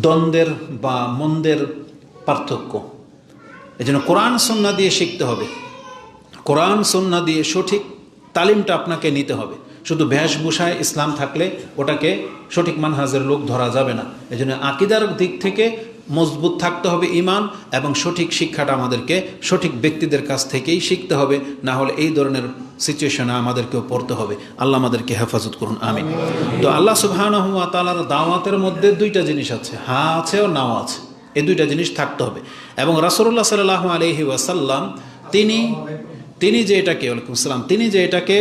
Speaker 1: দ্বন্দ্বের বা মন্দের পার্থক্য। এই জন্য কোরআন সুন্নাহ দিয়ে শিখতে হবে, কোরআন সুন্নাহ দিয়ে সঠিক তালিমটা আপনাকে নিতে হবে। শুধু বেশভূষায় ইসলাম থাকলে ওটাকে সঠিক মানহাজের লোক ধরা যাবে না। এই জন্য আকিদার দিক থেকে মজবুত থাকতে হবে ঈমান, এবং সঠিক শিক্ষাটা আমাদেরকে সঠিক ব্যক্তিদের কাছ থেকেই শিখতে হবে, না হলে এই ধরনের সিচুয়েশনে আমাদেরকেও পড়তে হবে। আল্লাহ আমাদেরকে হেফাজত করুন, আমিন। তো আল্লাহ সুবহানাহু ওয়া তাআলার দাওয়াতের মধ্যে দুইটা জিনিস আছে, হ্যাঁ আছে ও নাও আছে। এই দুইটা জিনিস থাকতে হবে। এবং রাসূলুল্লাহ সাল্লাল্লাহু আলাইহি ওয়াসাল্লাম তিনি যে এটাকে ওয়ালাইকুম আসসালাম তিনি যে এটাকে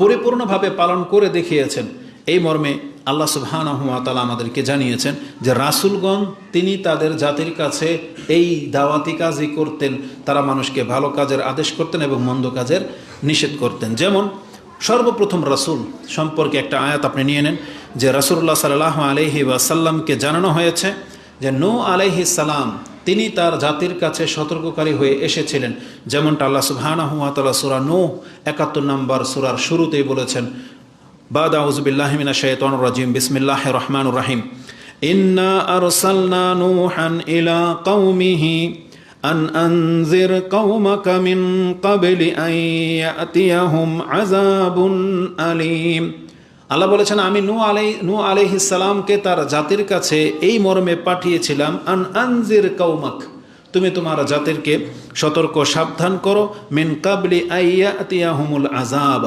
Speaker 1: পরিপূর্ণভাবে পালন করে দেখিয়েছেন, এই মর্মে আল্লাহ সুবহানাহু ওয়া তাআলা আমাদেরকে জানিয়েছেন যে রাসূলগণ তিনি তাদের জাতির কাছে এই দাওয়াতি কাজই করতেন। তারা মানুষকে ভালো কাজের আদেশ করতেন এবং মন্দ কাজের নিষেধ করতেন। যেমন সর্বপ্রথম রাসূল সম্পর্কে একটা আয়াত আপনি নিয়ে নেন, যে রাসূলুল্লাহ সাল্লাল্লাহু আলাইহি ওয়াসাল্লামকে জানানো হয়েছে যে নূহ আলাইহিস সালাম তিনি তার জাতির কাছে সতর্ককারী হয়ে এসেছিলেন। যেমনটা আল্লাহ সুবহানাহু ওয়া তাআলা সূরা নূহ ৭১ নম্বর সূরার শুরুতেই বলেছেন, বাদ আউযু বিল্লাহি মিনাশ শাইতানির রাজিম, বিসমিল্লাহির রহমানির রহিম, ইন্না আরসালনা নূহান ইলা কওমিহি আন আনজির কওমাকা মিন ক্বাবলি আন ইয়াতিয়াহুম আযাবুন আলীম। আল্লাহ বলেছেন আমি নূহ আলাইহিস সালামকে তার জাতির কাছে এই মর্মে পাঠিয়েছিলাম, আন আনজির কওমাক, তুমি তোমার জাতিরকে সতর্ক সাবধান করো, মিন ক্বাবলি আন ইয়াতিয়াহুমুল আযাব,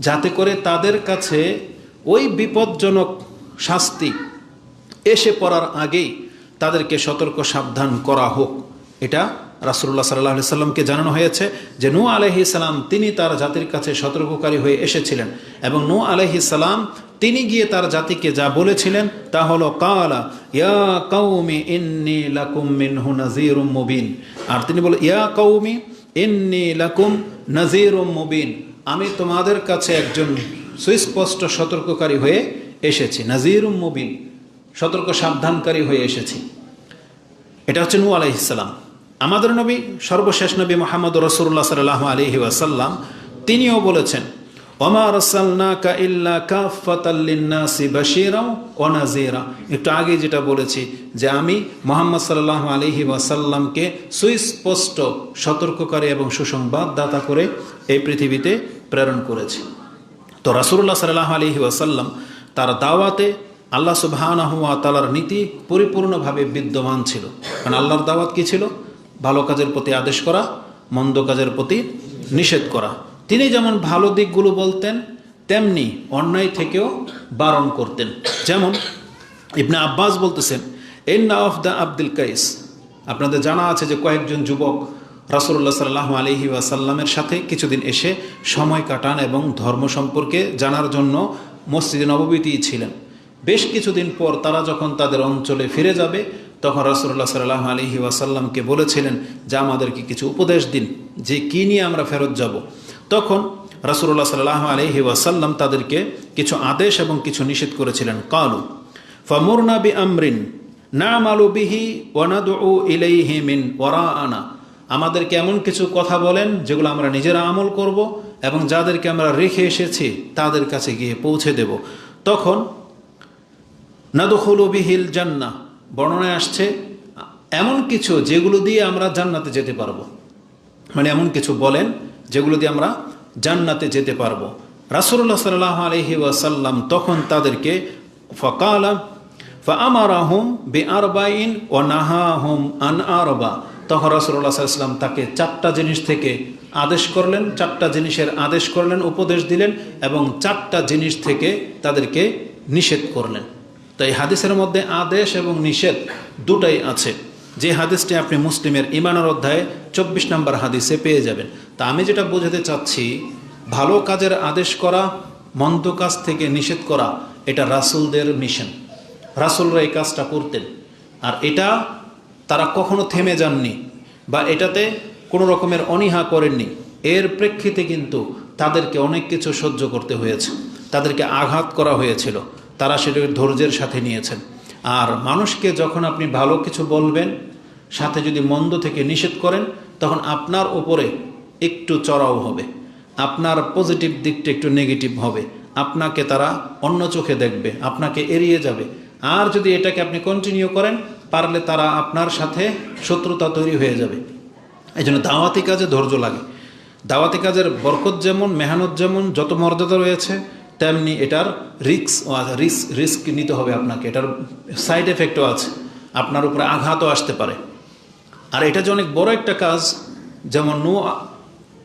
Speaker 1: যাতে করে তাদের কাছে ওই বিপজ্জনক শাস্তি এসে পড়ার আগেই তাদেরকে সতর্ক সাবধান করা হোক। এটা রাসূলুল্লাহ সাল্লাল্লাহু আলাইহি সাল্লামকে জানানো হয়েছে যে নূহ আলাইহিস সালাম তিনি তার জাতির কাছে সতর্ককারী হয়ে এসেছিলেন, এবং নূহ আলাইহিস সালাম তিনি গিয়ে তার জাতিকে যা বলেছিলেন তা হলো কালা ইয়া কওমি ইন্নী লাকুম মিনহু নাযীরুম মুবিন। আর তিনি বলে ইয়া কওমি ইন্নী লাকুম নাযীরুম মুবিন, আমি তোমাদের কাছে একজন সুস্পষ্ট সতর্ককারী হয়ে এসেছি। নাযীরুম মুবিন, সতর্ক সাবধানকারী হয়ে এসেছি। এটা হচ্ছে নূহ আলাইহিস সালাম। আমাদের নবী সর্বশেষ নবী মুহাম্মদ রাসূলুল্লাহ সাল্লাল্লাহু আলাইহি ওয়াসাল্লাম তিনিও বলেছেন, ওমা আরসালনাকা ইল্লা কাফাতাল লিন্নাসি বাশীরাও ওয়া নাযীরা। একটু আগে যেটা বলেছি যে আমি মুহাম্মদ সাল্লাল্লাহু আলাইহি ওয়াসাল্লামকে সুস্পষ্ট সতর্ককারী এবং সুসংবাদদাতা করে এই পৃথিবীতে প্রেরণ করেছি। তো রাসূলুল্লাহ সাল্লাল্লাহু আলাইহি ওয়াসাল্লাম তার দাওয়াতে আল্লাহ সুবহানাহু ওয়া তাআলার নীতি পরিপূর্ণভাবে বিদ্যমান ছিল। কারণ আল্লাহর দাওয়াত কি ছিল? ভালো কাজের প্রতি আদেশ করা, মন্দ কাজের প্রতি নিষেধ করা। তিনি যেমন ভালো দিকগুলো বলতেন, তেমনি অন্যায় থেকেও বারণ করতেন। যেমন ইবনে আব্বাস বলতেছেন, ইন্না অফ দ্য আব্দুল কাইস, আপনাদের জানা আছে যে কয়েকজন যুবক রাসূলুল্লাহ সাল্লাল্লাহু আলাইহি ওয়াসাল্লামের সাথে কিছুদিন এসে সময় কাটান এবং ধর্ম সম্পর্কে জানার জন্য মসজিদে নববীতেই ছিলেন। বেশ কিছুদিন পর তারা যখন তাদের অঞ্চলে ফিরে যাবে, তখন রাসূলুল্লাহ সাল্লাল্লাহু আলাইহি ওয়াসাল্লামকে বলেছিলেন যে আমাদেরকে কিছু উপদেশ দিন যে কী নিয়ে আমরা ফেরত যাব। তখন রাসূলুল্লাহ সাল্লাল্লাহু আলাইহি ওয়াসাল্লাম তাদেরকে কিছু আদেশ এবং কিছু নিষেধ করেছিলেন। কালু ফামুরনা বিআমরিন না'মালু বিহি ওয়া নাদউ ইলাইহি মিন ওয়ারাআনা, আমাদেরকে এমন কিছু কথা বলেন যেগুলো আমরা নিজেরা আমল করব এবং যাদেরকে আমরা রেখে এসেছি তাদের কাছে গিয়ে পৌঁছে দেব। তখন নাদখুলু বিহিল জান্নাহ, বর্ণনায় আসছে এমন কিছু যেগুলো দিয়ে আমরা জান্নাতে যেতে পারবো, মানে এমন কিছু বলেন যেগুলো দিয়ে আমরা জান্নাতে যেতে পারবো। রাসূলুল্লাহ সাল্লাল্লাহু আলাইহি ওয়াসাল্লাম তখন তাদেরকে ফাকালা ফাআমারাহুম বিআরবাইন ওয়া নাহাহুম আন আরবা, তখন রাসূলুল্লাহ সাল্লাল্লাহু আলাইহি ওয়াসাল্লাম তাকে 4টা জিনিস থেকে আদেশ করলেন, 4টা জিনিসের আদেশ করলেন, উপদেশ দিলেন, এবং 4টা জিনিস থেকে তাদেরকে নিষেধ করলেন। তো এই হাদিসের মধ্যে আদেশ এবং নিষেধ দুটাই আছে, যে হাদিসটি আপনি মুসলিমের ঈমানের অধ্যায়ে 24 নম্বর হাদিসে পেয়ে যাবেন। তা আমি যেটা বোঝাতে চাচ্ছি, ভালো কাজের আদেশ করা, মন্দ কাজ থেকে নিষেধ করা, এটা রাসূলদের মিশন। রাসূলরা এই কাজটা করতেন, আর এটা তারা কখনো থেমে যাননি বা এটাতে কোনো রকমের অনীহা করেননি। এর প্রেক্ষিতে কিন্তু তাদেরকে অনেক কিছু সহ্য করতে হয়েছে, তাদেরকে আঘাত করা হয়েছিল, তারা সেটাকে ধৈর্যের সাথে নিয়েছেন। আর মানুষকে যখন আপনি ভালো কিছু বলবেন, সাথে যদি মন্দ থেকে নিষেধ করেন, তখন আপনার উপরে একটু চড়াও হবে, আপনার পজিটিভ দিকটা একটু নেগেটিভ হবে, আপনাকে তারা অন্য চোখে দেখবে, আপনাকে এড়িয়ে যাবে। আর যদি এটাকে আপনি কন্টিনিউ করেন, পারলে তারা আপনার সাথে শত্রুতা তৈরি হয়ে যাবে। এই জন্য দাওয়াতি কাজে ধৈর্য লাগে। দাওয়াতি কাজের বরকত যেমন, মেহনত যেমন, যত মর্যাদা রয়েছে, তেমনি এটার রিস্ক নিতে হবে আপনাকে। এটার সাইড এফেক্টও আছে, আপনার উপরে আঘাতও আসতে পারে। আর এটা যে অনেক বড় একটা কাজ, যেমন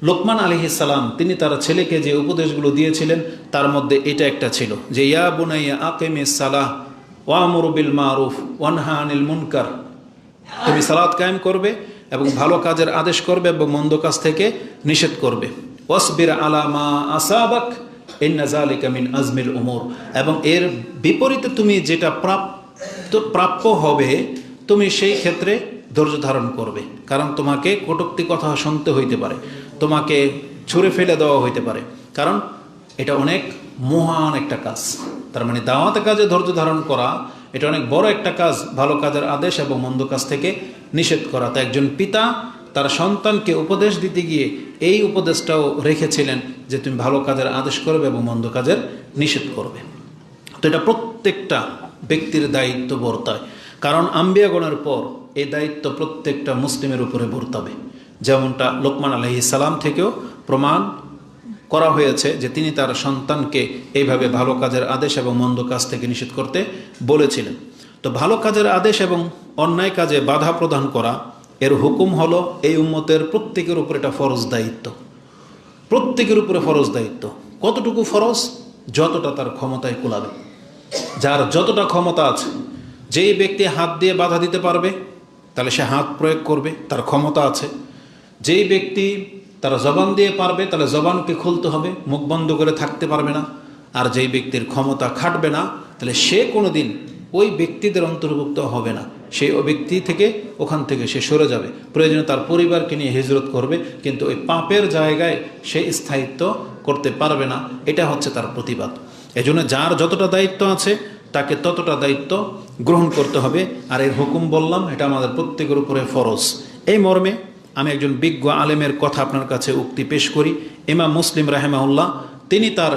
Speaker 1: লোকমান আলাইহিস সালাম তিনি তার ছেলেকে যে উপদেশগুলো দিয়েছিলেন, তার মধ্যে এটা একটা ছিল যে ইয়া বুনাইয়া আকিমিস সালাহ ওয়ামুর বিল মারুফ ওয়ানহা আনিল মুনকার, তুমি সালাত কায়েম করবে এবং ভালো কাজের আদেশ করবে এবং মন্দ কাজ থেকে নিষেধ করবে। ওয়াসবির আলা মা আসাবাক ইন্না যালিকা মিন আজমিল উমুর, এবং এর বিপরীতে তুমি যেটা প্রাপ্য হবে, তুমি সেই ক্ষেত্রে ধৈর্য ধারণ করবে। কারণ তোমাকে কটূক্তি কথা শুনতে হইতে পারে, তোমাকে ছুঁড়ে ফেলে দেওয়া হইতে পারে, কারণ এটা অনেক মহান একটা কাজ। তার মানে দাওয়াত কাজে ধৈর্য ধারণ করা এটা অনেক বড় একটা কাজ, ভালো কাজের আদেশ এবং মন্দ কাজ থেকে নিষেধ করা। তা একজন পিতা তার সন্তানকে উপদেশ দিতে গিয়ে এই উপদেশটাও রেখেছিলেন যে তুমি ভালো কাজের আদেশ করবে এবং মন্দ কাজের নিষেধ করবে। তো এটা প্রত্যেকটা ব্যক্তির দায়িত্ব বর্তায়, কারণ আম্বিয়াগণের পর এই দায়িত্ব প্রত্যেকটা মুসলিমের উপরে বর্তাবে। যেমনটা লোকমান আলাইহিস সালাম থেকেও প্রমাণ করা হয়েছে যে তিনি তার সন্তানকে এইভাবে ভালো কাজের আদেশ এবং মন্দ কাজ থেকে নিষেধ করতে বলেছিলেন। তো ভালো কাজের আদেশ এবং অন্যায় কাজে বাধা প্রদান করা, এর হুকুম হলো এই উম্মতের প্রত্যেকের উপরে এটা ফরজ দায়িত্ব, প্রত্যেকের উপরে ফরজ দায়িত্ব। কতটুকু ফরজ? যতটা তার ক্ষমতায় কুলাবে, যার যতটা ক্ষমতা আছে। যেই ব্যক্তি হাত দিয়ে বাধা দিতে পারবে, তাহলে সে হাত প্রয়োগ করবে, তার ক্ষমতা আছে। যেই ব্যক্তি তারা জবান দিয়ে পারবে, তাহলে জবানকে খুলতে হবে, মুখ বন্ধ করে থাকতে পারবে না। আর যেই ব্যক্তির ক্ষমতা খাটবে না, তাহলে সে কোনো দিন ওই ব্যক্তিদের অন্তর্ভুক্ত হবে না, সেই ব্যক্তি থেকে ওখান থেকে সে সরে যাবে, প্রয়োজনে তার পরিবারকে নিয়ে হিজরত করবে, কিন্তু ওই পাপের জায়গায় সে স্থায়িত্ব করতে পারবে না। এটা হচ্ছে তার প্রতিবাদ। এজন্য যার যতটা দায়িত্ব আছে তাকে ততটা দায়িত্ব গ্রহণ করতে হবে। আর এই হুকুম বললাম, এটা আমাদের প্রত্যেকের উপরে ফরজ। এই মর্মে আমি একজন বিজ্ঞ আলেমের কথা আপনার কাছে উক্তি পেশ করি। ইমাম মুসলিম রাহিমাহুল্লাহ তিনি তার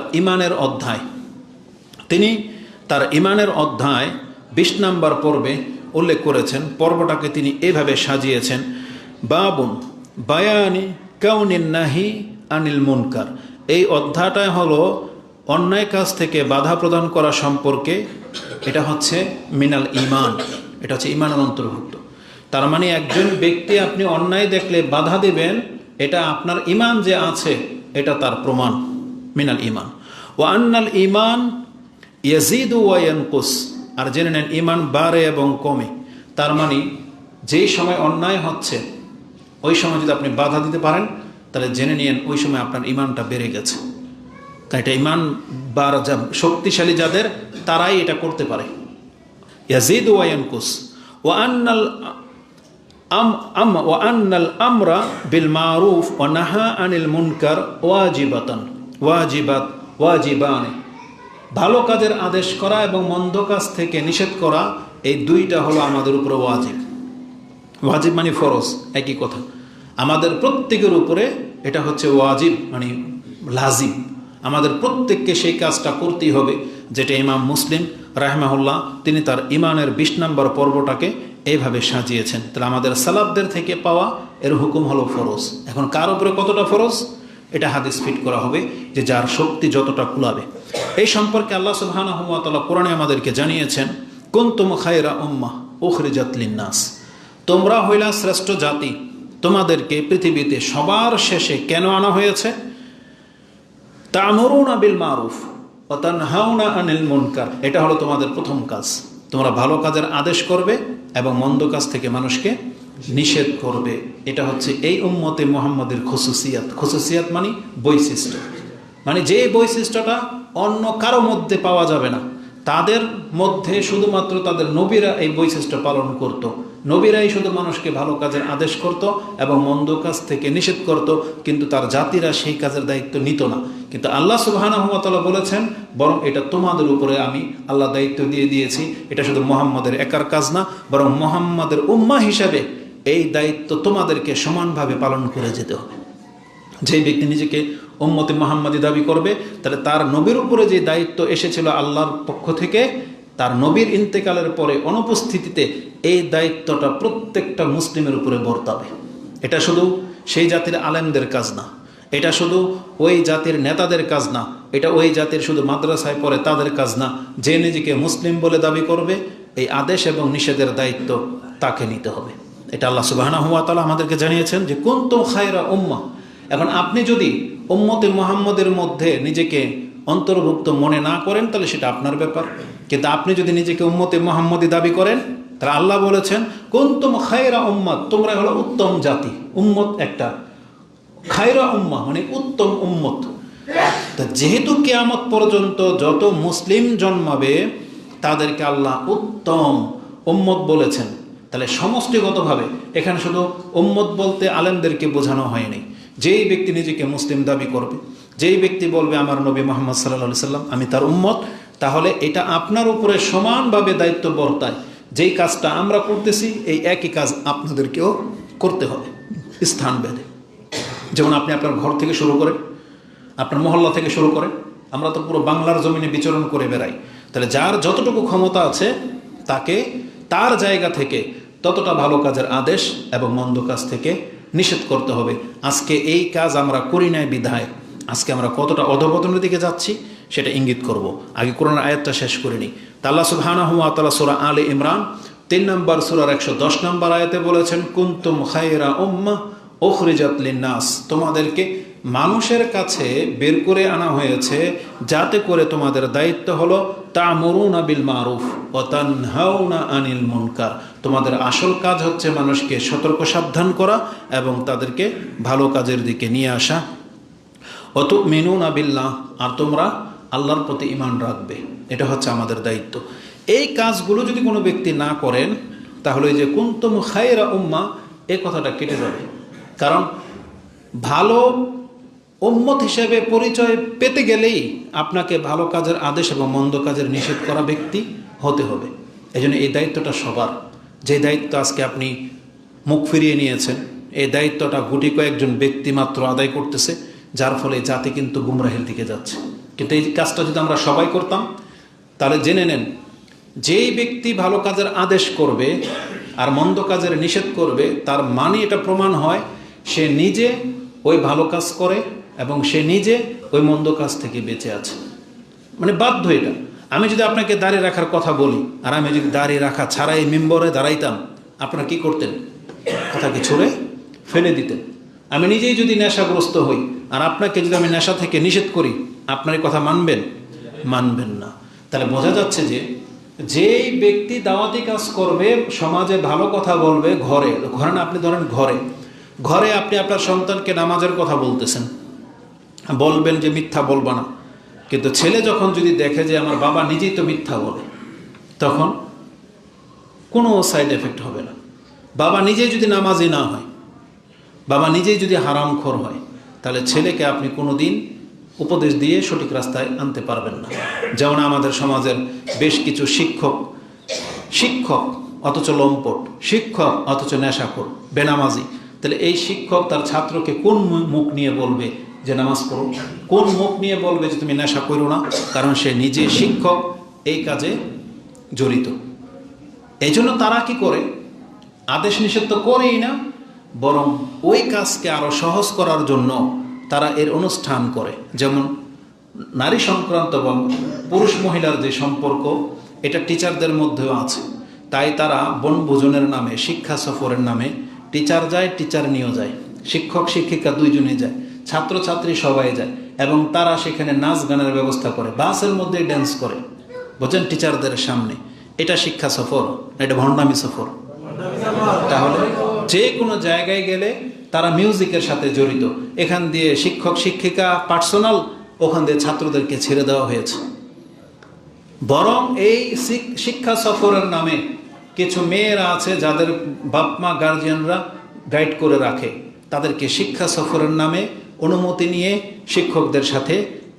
Speaker 1: ইমানের অধ্যায় 20 নম্বর পর্বে উল্লেখ করেছেন। পর্বটাকে তিনি এভাবে সাজিয়েছেন, বাবুন বায়ানি কাউনিন নাহি আনিল মুনকার। এই অধ্যায়টা হলো অন্যায় কাজ থেকে বাধা প্রদান করা সম্পর্কে। এটা হচ্ছে মিনাল ইমান, এটা হচ্ছে ইমানের অন্তর্ভুক্ত। তার মানে একজন ব্যক্তি আপনি অন্যায় দেখলে বাধা দেবেন, এটা আপনার ইমান যে আছে এটা তার প্রমাণ, মিনাল ইমান। ওয়া আন্নাল ইমান ইয়াজিদু ওয়া ইয়ানকুস, আর জেনে নেন ইমান বাড়ে এবং কমে। তার মানে যেই সময় অন্যায় হচ্ছে ওই সময় যদি আপনি বাধা দিতে পারেন, তাহলে জেনে নিন ওই সময় আপনার ইমানটা বেড়ে গেছে। এটা ইমান বাড়া শক্তিশালী যাদের, তারাই এটা করতে পারে। ইয়াজিদু ওয়া ইয়ানকুস। ওয়া আন্নাল আমরা বিল মারুফ ওয়া নাহা আনিল মুনকার ওয়াজিবান। ভালো কাজের আদেশ করা এবং মন্দ কাজ থেকে নিষেধ করা, এই দুইটা হলো আমাদের উপরে ওয়াজিব। ওয়াজিব মানে ফরজ, একই কথা। আমাদের প্রত্যেকের উপরে এটা হচ্ছে ওয়াজিব মানে লাজিম। আমাদের প্রত্যেককে সেই কাজটা করতেই হবে, যেটা ইমাম মুসলিম রাহিমাহুল্লাহ তিনি তার ইমানের 20 নম্বর পর্বটাকে এইভাবে সাজিয়েছেন। তাহলে আমাদের সালাফদের থেকে পাওয়া এর হুকুম হলো ফরজ। এখন কার উপরে কতটা ফরজ এটা হাদিস ফিট করা হবে যে যার শক্তি যতটা কুলাবে। এই সম্পর্কে আল্লাহ সুবহানাহু ওয়া তাআলা কোরআনে আমাদেরকে জানিয়েছেন, কুনতুম খায়রা উম্মাহ উখরিজাত লিন-নাস, তোমরা হইলা শ্রেষ্ঠ জাতি, তোমাদেরকে পৃথিবীতে সবার শেষে কেন আনা হয়েছে? তা'মুরুনা বিল মারুফ ওয়া তানহাউনা আনিল মুনকার, এটা হলো তোমাদের প্রথম কাজ। তোমরা ভালো কাজের আদেশ করবে এবং মন্দ কাজ থেকে মানুষকে নিষেধ করবে। এটা হচ্ছে এই উম্মতে মুহাম্মাদের খুসুসিয়াত। খুসুসিয়াত মানে বৈশিষ্ট্য, মানে যে বৈশিষ্ট্যটা অন্য কারো মধ্যে পাওয়া যাবে না। তাদের মধ্যে শুধুমাত্র তাদের নবীরা এই বৈশিষ্ট্য পালন করত। নবীরাই শুধু মানুষকে ভালো কাজের আদেশ করত এবং মন্দ কাজ থেকে নিষেধ করত, কিন্তু তার জাতিরা সেই কাজের দায়িত্ব নিত না। কিন্তু আল্লাহ সুবহানাহু ওয়া তাআলা বলেছেন, বরং এটা তোমাদের উপরে আমি আল্লাহ দায়িত্ব দিয়ে দিয়েছি। এটা শুধু মুহাম্মাদের একার কাজ না, বরং মুহাম্মাদের উম্মাহ হিসাবে এই দায়িত্ব তোমাদেরকে সমানভাবে পালন করে যেতে হবে। যে ব্যক্তি নিজেকে উম্মতে মুহাম্মাদি দাবি করবে, তাহলে তার নবীর উপরে যে দায়িত্ব এসেছিল আল্লাহর পক্ষ থেকে, তার নবীর ইন্তেকালের পরে অনুপস্থিতিতে এই দায়িত্বটা প্রত্যেকটা মুসলিমের উপরে বর্তাবে। এটা শুধু সেই জাতির আলেমদের কাজ না, এটা শুধু ওই জাতির নেতাদের কাজ না, এটা ওই জাতির শুধু মাদ্রাসায় পড়ে তাদের কাজ না। যে নিজেকে মুসলিম বলে দাবি করবে, এই আদেশ এবং নিষেধের দায়িত্ব তাকে নিতে হবে। এটা আল্লাহ সুবহানাহু ওয়া তাআলা আমাদেরকে জানিয়েছেন যে কুনতুম খায়রা উম্মাহ। এখন আপনি যদি উম্মতে মুহাম্মাদের মধ্যে নিজেকে অন্তর্ভুক্ত মনে না করেন, তাহলে সেটা আপনার ব্যাপার। কিন্তু আপনি যদি নিজেকে উম্মতে মুহাম্মাদি দাবি করেন, তাহলে আল্লাহ বলেছেন কুনতুম খায়রা উম্মাহ, তোমরা হলো উত্তম জাতি। উম্মত একটা, খায়রা উম্মাহ মানে উত্তম উম্মত। তা যেহেতু কিয়ামত পর্যন্ত যত মুসলিম জন্মাবে তাদেরকে আল্লাহ উত্তম উম্মত বলেছেন, তাহলে সমষ্টিগতভাবে এখানে শুধু উম্মত বলতে আলেমদেরকে বোঝানো হয়নি। যেই ব্যক্তি নিজেকে মুসলিম দাবি করবে, যেই ব্যক্তি বলবে আমার নবী মুহাম্মদ সাল্লাল্লাহু আলাইহি সাল্লাম আমি তার উম্মত, তাহলে এটা আপনার উপরে সমানভাবে দায়িত্ব বর্তায়। যেই কাজটা আমরা করতেছি এই একই কাজ আপনাদেরকেও করতে হবে স্থান ভেদে। যেমন আপনি আপনার ঘর থেকে শুরু করেন, আপনার মহল্লা থেকে শুরু করেন, আমরা তো পুরো বাংলার জমিনে বিচরণ করে বেড়াই। তাহলে যার যতটুকু ক্ষমতা আছে তাকে তার জায়গা থেকে ততটা ভালো কাজের আদেশ এবং মন্দ কাজ থেকে নিষেধ করতে হবে। আজকে এই কাজ আমরা করি নাই বিধায় আজকে আমরা কতটা অধঃপতনের দিকে যাচ্ছি সেটা ইঙ্গিত করব। আগে কোরআনের আয়াতটা শেষ করে নিই। আল্লাহ সুবহানাহু ওয়া তাআলা সূরা আলে ইমরান 3 নম্বর সূরার 110 নম্বর আয়াতে বলেছেন, কুনতুম খায়রা উম্মাহ উখরিজাত লিন-নাস, তোমাদেরকে মানুষের কাছে বের করে আনা হয়েছে যাতে করে তোমাদের দায়িত্ব হলো তা'মুরুনা বিল মারুফ ওয়া তানহাউনা আনিল মুনকার। তোমাদের আসল কাজ হচ্ছে মানুষকে সতর্ক সাবধান করা এবং তাদেরকে ভালো কাজের দিকে নিয়ে আসা। ওয়া তু'মিনুনা বিল্লাহ, আর তোমরা আল্লাহর প্রতি ঈমান রাখবে। এটা হচ্ছে আমাদের দায়িত্ব। এই কাজগুলো যদি কোনো ব্যক্তি না করেন, তাহলে এই যে কুনতুম খায়রা উম্মাহ এই কথাটা কেটে যাবে। কারণ ভালো উম্মত হিসেবে পরিচয় পেতে গেলেই আপনাকে ভালো কাজের আদেশ এবং মন্দ কাজের নিষেধ করা ব্যক্তি হতে হবে। এই জন্য এই দায়িত্বটা সবার। যে দায়িত্ব আজকে আপনি মুখ ফিরিয়ে নিয়েছেন, এই দায়িত্বটা গুটি কয়েকজন ব্যক্তি মাত্র আদায় করতেছে, যার ফলে জাতি কিন্তু গুমরাহের দিকে যাচ্ছে। কিন্তু এই কাজটা যদি আমরা সবাই করতাম, তাহলে জেনে নেন যেই ব্যক্তি ভালো কাজের আদেশ করবে আর মন্দ কাজের নিষেধ করবে, তার মানে এটা প্রমাণ হয় সে নিজে ওই ভালো কাজ করে এবং সে নিজে ওই মন্দ কাজ থেকে বেঁচে আছে। মানে বাধ্য এটা। আমি যদি আপনাকে দাঁড়িয়ে রাখার কথা বলি আর আমি যদি দাঁড়িয়ে রাখা ছাড়াই মেম্বরে দাঁড়াইতাম, আপনারা কি করতেন? কথাকে ছুঁড়ে ফেলে দিতেন। আমি নিজেই যদি নেশাগ্রস্ত হই আর আপনাকে যদি আমি নেশা থেকে নিষেধ করি, আপনার কথা মানবেন? মানবেন না। তাহলে বোঝা যাচ্ছে যে যেই ব্যক্তি দাওয়াতি কাজ করবে, সমাজে ভালো কথা বলবে, ঘরে না, আপনি ধরেন ঘরে আপনি আপনার সন্তানকে নামাজের কথা বলতেছেন, বলবেন যে মিথ্যা বলবা না, কিন্তু ছেলে যখন যদি দেখে যে আমার বাবা নিজেই তো মিথ্যা বলে, তখন কোনো সাইড এফেক্ট হবে না। বাবা নিজেই যদি নামাজি না হয়, বাবা নিজেই যদি হারামখোর হয়, তাহলে ছেলেকে আপনি কোনো দিন উপদেশ দিয়ে সঠিক রাস্তায় আনতে পারবেন না। যেমন আমাদের সমাজের বেশ কিছু শিক্ষক অথচ লম্পট, শিক্ষক অথচ নেশাখোর, বেনামাজি। তাহলে এই শিক্ষক তার ছাত্রকে কোন মুখ নিয়ে বলবে যে নামাজ পড়ো? কোন মুখ নিয়ে বলবে যে তুমি নেশা করো না? কারণ সে নিজে শিক্ষক, এই কাজে জড়িত। এই জন্য তারা কি করে? আদেশ নিষেধ তো করেই না, বরং ওই কাজকে আরো সহজ করার জন্য তারা এর অনুষ্ঠান করে। যেমন নারী সংক্রান্ত বা পুরুষ মহিলার যে সম্পর্ক, এটা টিচারদের মধ্যেও আছে। তাই তারা বনভোজনের নামে, শিক্ষা সফরের নামে টিচার যায়, টিচার নিয়েও যায়, শিক্ষক শিক্ষিকা দুইজনেই যায়, ছাত্রছাত্রী সবাই যায়, এবং তারা সেখানে নাচ গানের ব্যবস্থা করে, বাসের মধ্যে ড্যান্স করে, বোঝেন, টিচারদের সামনে। এটা শিক্ষা সফর, এটা ভণ্ডামি সফর। তাহলে যে কোনো জায়গায় গেলে তারা মিউজিকের সাথে জড়িত। এখান দিয়ে শিক্ষক শিক্ষিকা পার্সোনাল, ওখান দিয়ে ছাত্রদেরকে ছেড়ে দেওয়া হয়েছে। বরং এই শিক্ষা সফরের নামে কিছু মেয়েরা আছে যাদের বাপ মা গার্জিয়ানরা গাইড করে রাখে, তাদেরকে শিক্ষা সফরের নামে অনুমতি নিয়ে শিক্ষকদের সাথে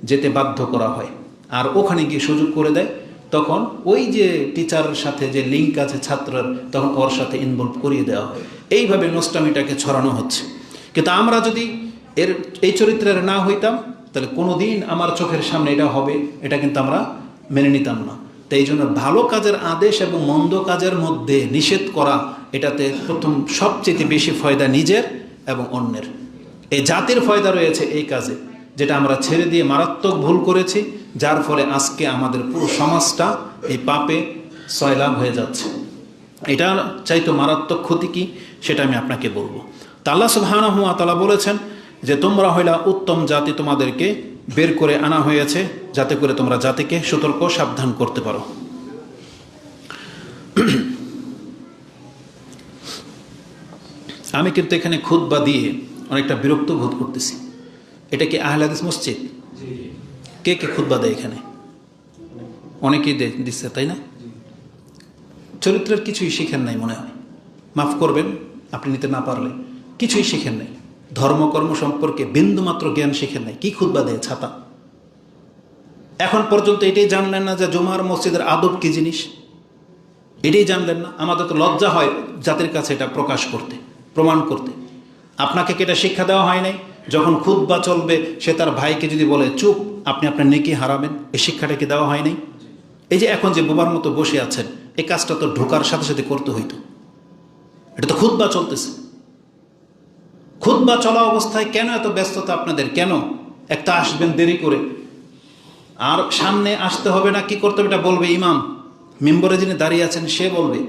Speaker 1: যেতে বাধ্য করা হয়। আর ওখানে গিয়ে সুযোগ করে দেয়, তখন ওই যে টিচারের সাথে যে লিঙ্ক আছে ছাত্রের, তখন ওর সাথে ইনভলভ করিয়ে দেওয়া হয়। এইভাবে নষ্টামিটাকে ছড়ানো হচ্ছে। কিন্তু আমরা যদি এই চরিত্রের না হইতাম, তাহলে কোনো দিন আমার চোখের সামনে এটা হবে, এটা কিন্তু আমরা মেনে নিতাম না। তাই এই জন্য ভালো কাজের আদেশ এবং মন্দ কাজের মধ্যে নিষেধ করা, এটাতে প্রথম সবচেয়ে বেশি ফয়দা নিজের এবং অন্যের। এই জাতির ফয়দা রয়েছে এই কাজে, যেটা আমরা ছেড়ে দিয়ে মারাত্মক ভুল করেছি, যার ফলে আজকে আমাদের পুরো সমাজটা এই পাপে সয়লাভ হয়ে যাচ্ছে। এটা চাইতো মারাত্মক ক্ষতি কি, সেটা আমি আপনাকে বলবো। তা আল্লাহ সুবহানাহু ওয়া তাআলা বলেছেন যে তোমরা হইলা উত্তম জাতি, তোমাদেরকে বের করে আনা হয়েছে যাতে করে তোমরা জাতিকে সতর্ক সাবধান করতে পারো। আমি কিন্তু এখানে খুতবা দিয়ে অনেকটা বিরক্ত বোধ করতেছি। এটা কি আহলে হাদিস মসজিদ? কে কে খুতবা দেয় এখানে? অনেকেই দিচ্ছে, তাই না? চরিত্রের কিছুই শিখেন নাই মনে হয়, মাফ করবেন আপনি নিতে না পারলে। কিছুই শিখেন নাই, ধর্মকর্ম সম্পর্কে বিন্দুমাত্র জ্ঞান শিখেন নাই। কি খুতবা দেয় ছাতা? এখন পর্যন্ত এটাই জানলেন না যে জুমার মসজিদের আদব কি জিনিস? এটাই জানলেন না? আমাদের তো লজ্জা হয় জাতির কাছে এটা প্রকাশ করতে, প্রমাণ করতে। আপনাকে কি এটা শিক্ষা দেওয়া হয় নাই? যখন খুতবা চলবে, সে তার ভাইকে যদি বলে চুপ, আপনি আপনার নেকি হারাবেন, এই শিক্ষাটা কি দেওয়া হয় নাই? এই যে এখন যে বোবার মতো বসে আছেন, এই কাজটা তো ঢোকার সাথে সাথে করতে হইতো। এটা তো খুতবা চলতেছে। খুতবা চলা অবস্থায় কেন এত ব্যস্ততা আপনাদের? কেন একটা আসবেন দেরি করে, আর সামনে আসতে হবে না, কি করতে হবে এটা বলবে ইমাম, মেম্বরে যিনি দাঁড়িয়ে আছেন সে বলবে।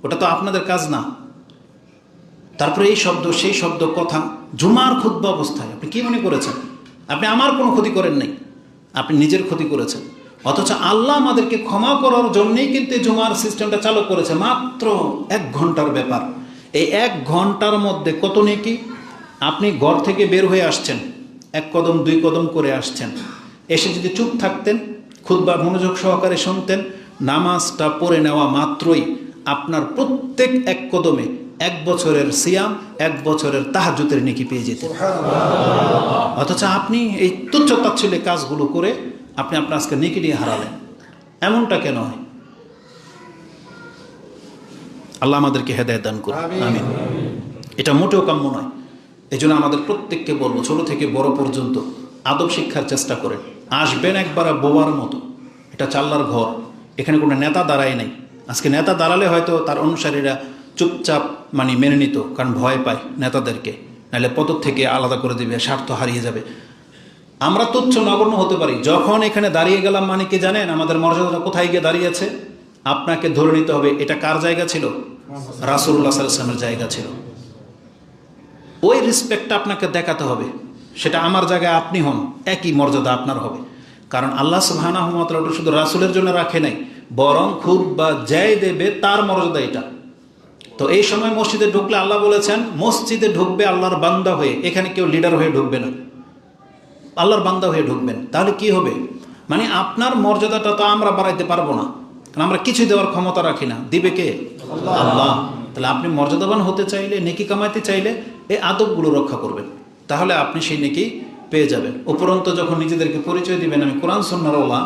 Speaker 1: ওটা তো আপনাদের কাজ না। তারপরে এই শব্দ সেই শব্দ, কথা, জুমার খুতবা অবস্থায় আপনি কি মনে করেছেন? আপনি আমার কোনো ক্ষতি করেন নাই, আপনি নিজের ক্ষতি করেছেন। অথচ আল্লাহ আমাদেরকে ক্ষমা করার জন্যই কিন্তু জুমার সিস্টেমটা চালু করেছে। মাত্র 1 ঘন্টার ব্যাপার। এই 1 ঘন্টার মধ্যে কত নেকি! আপনি ঘর থেকে বের হয়ে আসছেন, 1 কদম 2 কদম করে আসছেন, এসে যদি চুপ থাকতেন, খুতবা মনোযোগ সহকারে শুনতেন, নামাজটা পড়ে নেওয়া মাত্রই আপনার প্রত্যেক 1 কদমে 1 বছরের সিয়াম, 1 বছরের তাহাজ্জুদের নেকি পেয়ে যেতেন। অথচ আপনি এই তুচ্ছ তাচ্ছিল্য কাজগুলো করে আপনি আপনার আজকে নেকি নিয়ে হারালেন। এমনটা কেন হয়? আল্লাহ আমাদেরকে হেদায়েত দান করুন, আমিন। এটা মোটেও কাম্য নয়। এই জন্য আমাদের প্রত্যেককে বলবো, ছোট থেকে বড় পর্যন্ত আদব শিক্ষার চেষ্টা করেন। আসবেন একবার বোবার মতো, এটা আল্লাহর ঘর, এখানে কোনো নেতা দাঁড়ায় নাই। আজকে নেতা দাঁড়ালে হয়তো তার অনুসারীরা চুপচাপ মেনে নিত, কারণ ভয় পায় নেতাদেরকে, নাহলে পদক থেকে আলাদা করে দেবে, স্বার্থ হারিয়ে যাবে। আমরা তুচ্ছ নগণ্য হতে পারি। যখন এখানে দাঁড়িয়ে গেলাম কি জানেন? আমাদের মর্যাদাটা কোথায় গিয়ে দাঁড়িয়েছে? আপনাকে ধরে নিতে হবে এটা কার জায়গা ছিল? রাসূলুল্লাহ সাল্লাল্লাহু আলাইহি ওয়াসাল্লামের জায়গা ছিল। ওই রেসপেক্টটা আপনাকে দেখাতে হবে। সেটা আমার জায়গায় আপনি হন, একই মর্যাদা আপনার হবে। কারণ আল্লাহ সুবহানাহু ওয়া তাআলা ওটা শুধু রাসূলের জন্য রাখে নাই, বরং খুতবা যেই দেবে তার মর্যাদা এটা। তো এই সময় মসজিদে ঢুকলে আল্লাহ বলেছেন মসজিদে ঢুকবে আল্লাহর বান্দা হয়ে, এখানে কেউ লিডার হয়ে ঢুকবে না, আল্লাহর বান্দা হয়ে ঢুকবেন। তাহলে কি হবে? আপনার মর্যাদাটা তো আমরা বাড়াইতে পারবো না, কারণ আমরা কিছু দেওয়ার ক্ষমতা রাখি না। দিবে কে? আল্লাহ। তাহলে আপনি মর্যাদাবান হতে চাইলে, নেকি কামাইতে চাইলে এই আদবগুলো রক্ষা করবেন, তাহলে আপনি সেই নেকি পেয়ে যাবেন। উপরন্ত যখন নিজেদেরকে পরিচয় দিবেন আমি কোরআন সুন্নাহর ওয়ালা,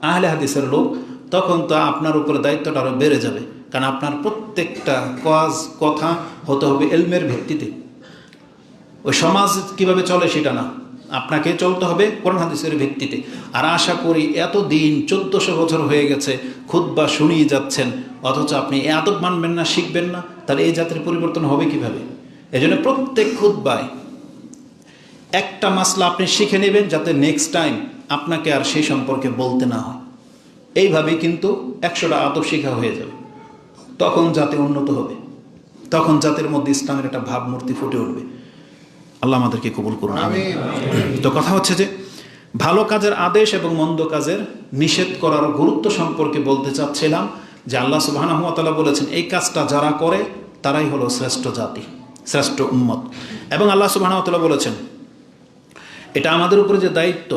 Speaker 1: আহলে হাদিসের লোক, তখন তো আপনার উপরে দায়িত্বটা আরও বেড়ে যাবে। কারণ আপনার প্রত্যেকটা কাজ কথা হতে হবে ইলমের ভিত্তিতে। ওই সমাজ কিভাবে চলে সেটা না, আপনাকে চলতে হবে কোরআন হাদিসের ভিত্তিতে। আর আশা করি এতদিন 1400 বছর হয়ে গেছে খুতবা শুনিয়ে যাচ্ছেন, অথচ আপনি এ আদব মানবেন না, শিখবেন না, তাহলে এই জাতির পরিবর্তন হবে কিভাবে? এই জন্য প্রত্যেক খুতবায় একটা মাসলা আপনি শিখে নেবেন যাতে নেক্সট টাইম আপনাকে আর সেই সম্পর্কে বলতে না হয়। এইভাবেই কিন্তু 100টা আদব শিখা হয়ে যাবে। তখন জাতি উন্নত হবে, তখন জাতির মধ্যে ইসলামের একটা ভাবমূর্তি ফুটে উঠবে। আল্লাহ আমাদেরকে কবুল করুন, আমিন। তো কথা হচ্ছে যে ভালো কাজের আদেশ এবং মন্দ কাজের নিষেধ করার গুরুত্ব সম্পর্কে বলতে চাচ্ছিলাম যে আল্লাহ সুবহানাহু ওয়া তাআলা বলেছেন এই কাজটা যারা করে তারাই হলো শ্রেষ্ঠ জাতি, শ্রেষ্ঠ উম্মত। এবং আল্লাহ সুবহানাহু ওয়া তাআলা বলেছেন এটা আমাদের উপরে যে দায়িত্ব,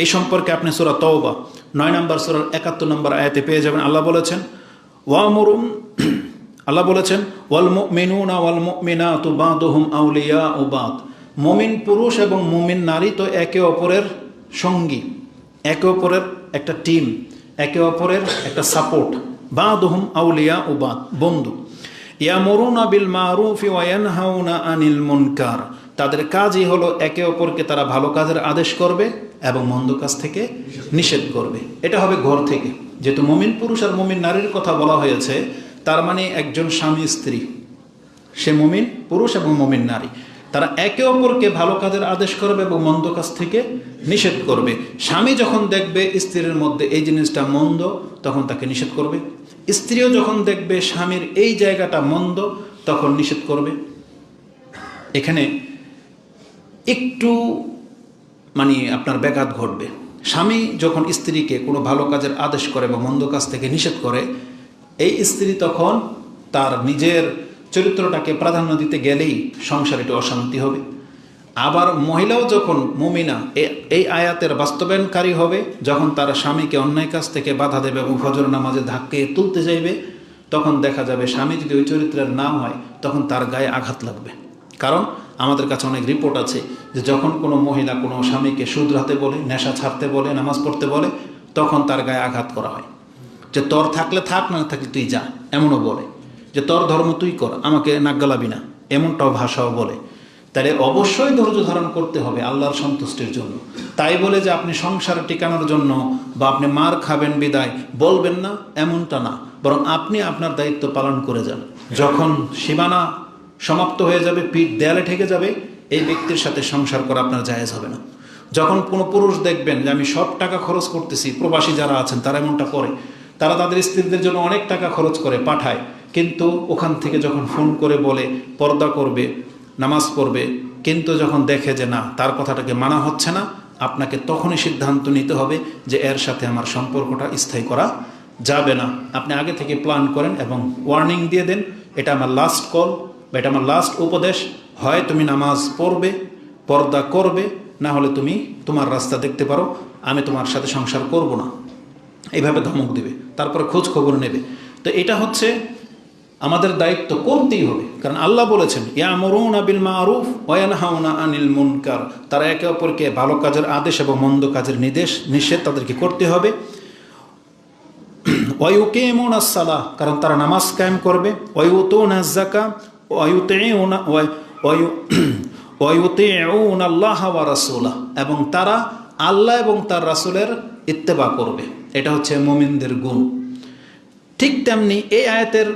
Speaker 1: এই সম্পর্কে আপনি সূরা তাওবা 9 নম্বর সূরার 71 নম্বর আয়াতে পেয়ে যাবেন। আল্লাহ বলেছেন আল্লাহ বলেছেন ওয়াল মুমিনুনা ওয়াল মুমিনাতু বাদুহুম আউলিয়াউ বাদ। মুমিন পুরুষ এবং মুমিন নারী তো একে অপরের সঙ্গী, একে অপরের একটা টিম, একে অপরের একটা সাপোর্ট। বাদুহুম আউলিয়াউ বাদ, বন্ধু। ইয়ামুরুনা বিল মারুফি ওয়া ইয়ানহাউনা আনিল মুনকার। তাদের কাজই হলো একে অপরকে তারা ভালো কাজের আদেশ করবে এবং মন্দ কাজ থেকে নিষেধ করবে। এটা হবে ঘর থেকে। যেহেতু মুমিন পুরুষ আর মুমিন নারীর কথা বলা হয়েছে, তার মানে একজন স্বামী স্ত্রী, সে মুমিন পুরুষ এবং মুমিন নারী, তারা একে অপরকে ভালো কাজের আদেশ করবে এবং মন্দ কাজ থেকে নিষেধ করবে। স্বামী যখন দেখবে স্ত্রীর মধ্যে এই জিনিসটা মন্দ, তখন তাকে নিষেধ করবে। স্ত্রীও যখন দেখবে স্বামীর এই জায়গাটা মন্দ, তখন নিষেধ করবে। এখানে একটু আপনার ব্যাঘাত ঘটবে। স্বামী যখন স্ত্রীকে কোনো ভালো কাজের আদেশ করে বা মন্দ কাজ থেকে নিষেধ করে, এই স্ত্রী তখন তার নিজের চরিত্রটাকে প্রাধান্য দিতে গেলেই সংসারে একটু অশান্তি হবে। আবার মহিলাও যখন মুমিনা এই আয়াতের বাস্তবায়নকারী হবে, যখন তার স্বামীকে অন্যায় কাজ থেকে বাধা দেবে এবং ফজর নামাজে ধাক্কে তুলতে চাইবে, তখন দেখা যাবে স্বামী যদি ওই চরিত্রের না হয়, তখন তার গায়ে আঘাত লাগবে। কারণ আমাদের কাছে অনেক রিপোর্ট আছে যে যখন কোনো মহিলা কোনো স্বামীকে শুধরাতে বলে, নেশা ছাড়তে বলে, নামাজ পড়তে বলে, তখন তার গায়ে আঘাত করা হয়। যে তোর থাকলে থাক, না থাকলে তুই যা, এমনও বলে। যে তোর ধর্ম তুই কর, আমাকে নাগালাবি না, এমনটাও ভাষাও বলে। তাহলে অবশ্যই ধৈর্য ধারণ করতে হবে আল্লাহর সন্তুষ্টির জন্য। তাই বলে যে আপনি সংসার টিকানোর জন্য বা আপনি মার খাবেন বিদায় বলবেন না, এমনটা না। বরং আপনি আপনার দায়িত্ব পালন করে যান। যখন সীমানা সমাপ্ত হয়ে যাবে, পিঠ দেয়ালে ঠেকে যাবে, এই ব্যক্তির সাথে সংসার করা আপনার জায়েজ হবে না। যখন কোনো পুরুষ দেখবেন যে আমি সব টাকা খরচ করতেছি, প্রবাসী যারা আছেন তারা এমনটা করে, তারা তাদের স্ত্রীদের জন্য অনেক টাকা খরচ করে পাঠায়, কিন্তু ওখান থেকে যখন ফোন করে বলে পর্দা করবে, নামাজ পড়বে, কিন্তু যখন দেখে যে না, তার কথাটাকে মানা হচ্ছে না, আপনাকে তখনই সিদ্ধান্ত নিতে হবে যে এর সাথে আমার সম্পর্কটা স্থায়ী করা যাবে না। আপনি আগে থেকে প্ল্যান করেন এবং ওয়ার্নিং দিয়ে দেন, এটা আমার লাস্ট কল বা এটা আমার লাস্ট উপদেশ। হয় তুমি নামাজ পড়বে, পর্দা করবে, না হলে তুমি তোমার রাস্তা দেখতে পারো, আমি তোমার সাথে সংসার করব না। এইভাবে ধমক দিবে, তারপরে খোঁজ খবর নেবে। তো এটা হচ্ছে আমাদের দায়িত্ব, করতেই হবে। কারণ আল্লাহ বলেছেন ইয়ামুরুনা বিল মারুফ ওয়া ইয়ানহাউনা আনিল মুনকার। তারা একে অপরকে ভালো কাজের আদেশ এবং মন্দ কাজের নিষেধ তাদেরকে করতে হবে। ওয়া ইউকিমুনাস সালাহ, কারণ তারা নামাজ কায়েম করবে। ওয়া ইউতুনাজ যাকাত ওয়া ইউতিউনা আল্লাহ ওয়া রাসূলাহ, এবং তারা আল্লাহ এবং তার রাসূলের ইত্তেবা করবে। এটা হচ্ছে মুমিনদের গুণ। ঠিক তেমনি এই আয়াতের